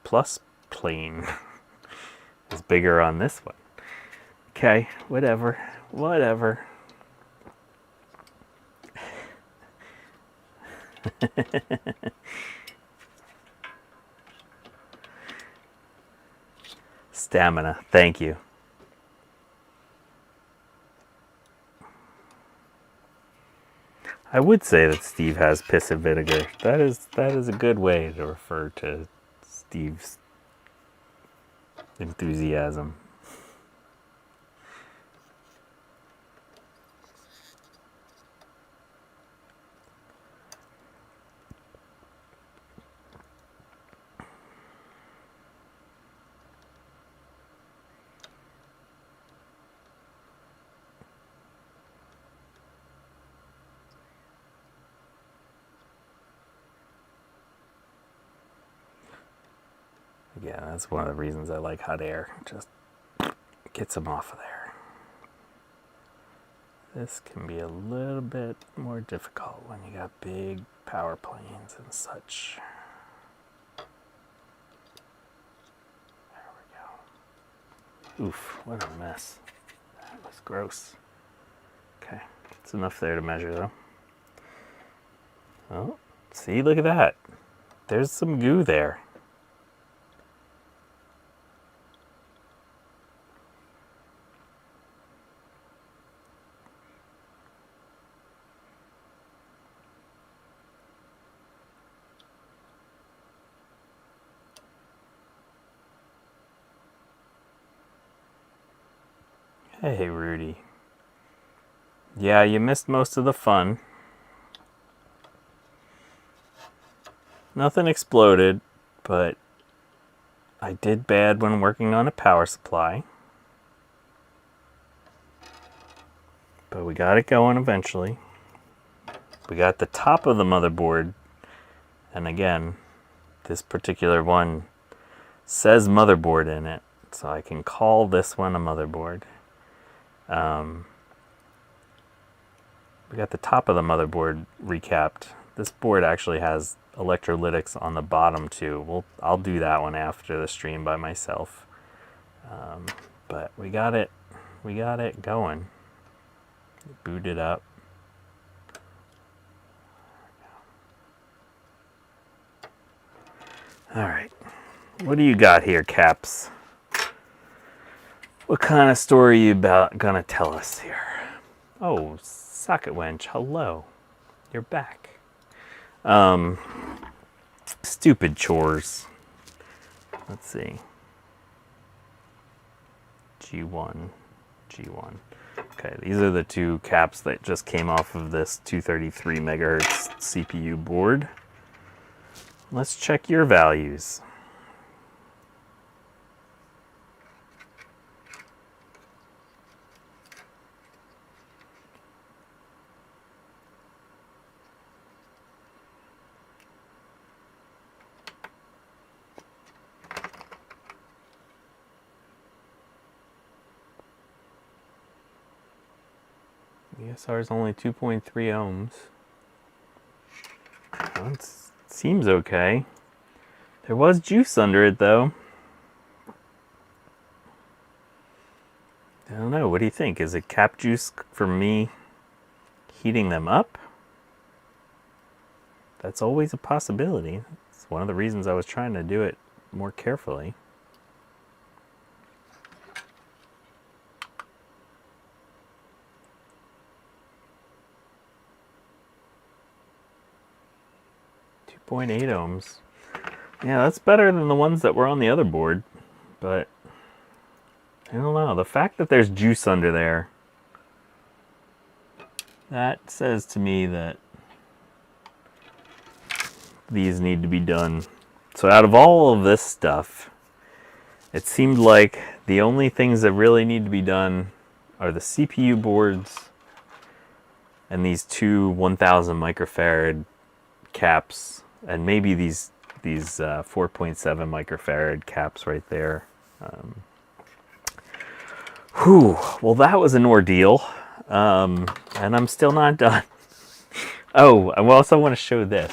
is bigger on this one. Okay, whatever. Stamina, thank you. I would say that Steve has piss and vinegar. That is a good way to refer to Steve's enthusiasm. Yeah, that's one of the reasons I like hot air. Just gets them off of there. This can be a little bit more difficult when you got big power planes and such. There we go. Oof, what a mess. That was gross. Okay, it's enough there to measure though. Oh, see, look at that. There's some goo there. Hey, Rudy. Yeah, you missed most of the fun. Nothing exploded, but I did bad when working on a power supply. But we got it going eventually. We got the top of the motherboard, and again, this particular one says motherboard in it, so I can call this one a motherboard. We got the top of the motherboard recapped. This board actually has electrolytics on the bottom too. I'll do that one after the stream by myself. But we got it going. Boot it up. All right, what do you got here, Caps? What kind of story are you gonna tell us here? Oh, Socket Wench, hello. You're back. Stupid chores. Let's see. G1. Okay, these are the two caps that just came off of this 233 megahertz CPU board. Let's check your values. ESR is only 2.3 ohms. That seems okay. There was juice under it though. I don't know, what do you think? Is it cap juice for me heating them up? That's always a possibility. It's one of the reasons I was trying to do it more carefully. .8 ohms. Yeah, that's better than the ones that were on the other board, but I don't know. The fact that there's juice under there, that says to me that these need to be done. So out of all of this stuff, it seemed like the only things that really need to be done are the CPU boards and these two 1000 microfarad caps, and maybe these 4.7 microfarad caps right there. Well, that was an ordeal, and I'm still not done. Oh, I also want to show this.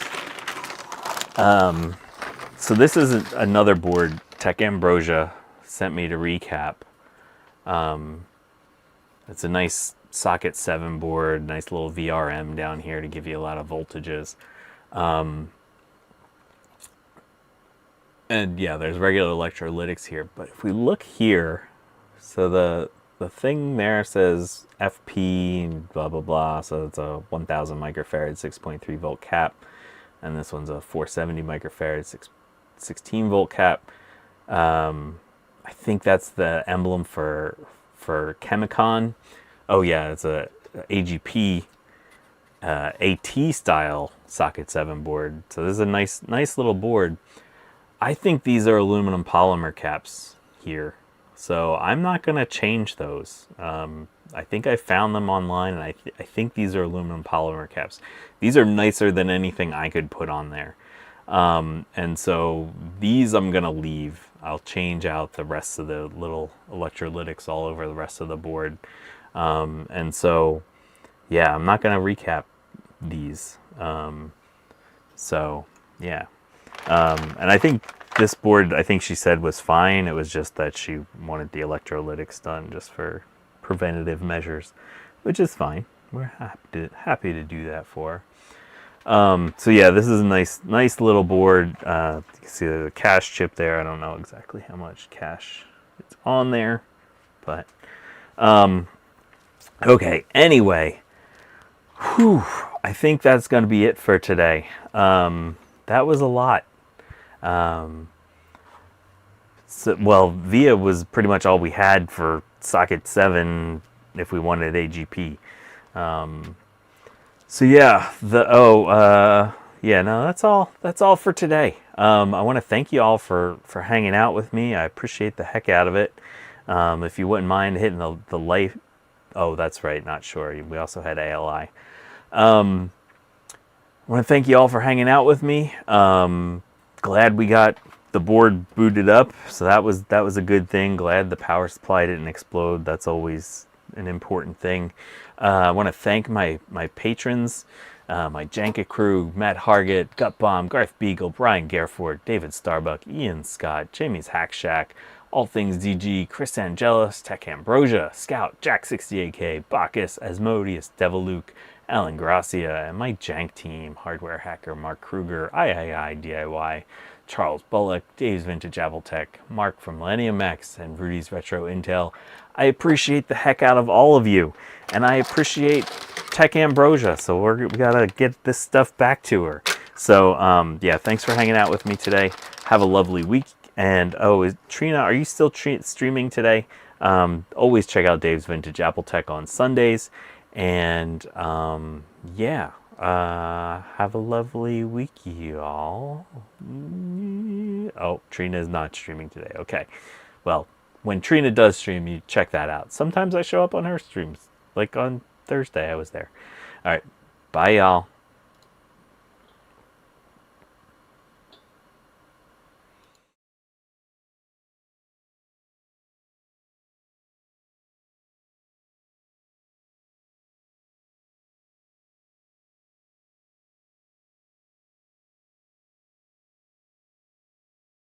So this is another board Tech Ambrosia sent me to recap. It's a nice socket 7 board, nice little VRM down here to give you a lot of voltages. And yeah, there's regular electrolytics here, but if we look here, so the thing there says FP blah blah blah, so it's a 1000 microfarad 6.3 volt cap, and this one's a 470 microfarad 16 volt cap. I think that's the emblem for Chemicon. Oh yeah, it's a AGP AT style socket 7 board. So this is a nice little board. I think these are aluminum polymer caps here, so I'm not going to change those. I think I found them online, and I think these are aluminum polymer caps. These are nicer than anything I could put on there. And so these I'm going to leave. I'll change out the rest of the little electrolytics all over the rest of the board. And so, yeah, I'm not going to recap these. So, yeah. And I think this board, I think she said, was fine. It was just that she wanted the electrolytics done just for preventative measures, which is fine. We're happy to do that for her. So yeah, this is a nice little board. You can see the cache chip there. I don't know exactly how much cache it's on there, but okay. Anyway, I think that's going to be it for today. That was a lot. Well, VIA was pretty much all we had for socket 7 if we wanted AGP. So yeah, yeah, no, that's all for today. I want to thank you all for hanging out with me. I appreciate the heck out of it. If you wouldn't mind hitting the like. Oh, that's right, not sure. We also had ALI. I want to thank you all for hanging out with me. Glad we got the board booted up, so that was a good thing. Glad the power supply didn't explode. That's always an important thing. I want to thank my patrons. My Janka crew, Matt Hargett, Gutbomb, Garth Beagle, Brian Gareford, David Starbuck, Ian Scott, Jamie's Hack Shack, All Things DG, Chris Angelis, Tech Ambrosia, Scout, Jack68K, Bacchus, Asmodeus, Devil Luke, Alan Gracia, and my Jank team, Hardware Hacker, Mark Kruger, III DIY, Charles Bullock, Dave's Vintage Apple Tech, Mark from Millennium X, and Rudy's Retro Intel. I appreciate the heck out of all of you, and I appreciate Tech Ambrosia, so we gotta get this stuff back to her. So yeah, thanks for hanging out with me today. Have a lovely week. And Trina, are you still streaming today? Always check out Dave's Vintage Apple Tech on Sundays. And yeah, have a lovely week, y'all. Oh, Trina is not streaming today. Okay, well, when Trina does stream, you check that out. Sometimes I show up on her streams, like on Thursday I was there. All right, bye, y'all.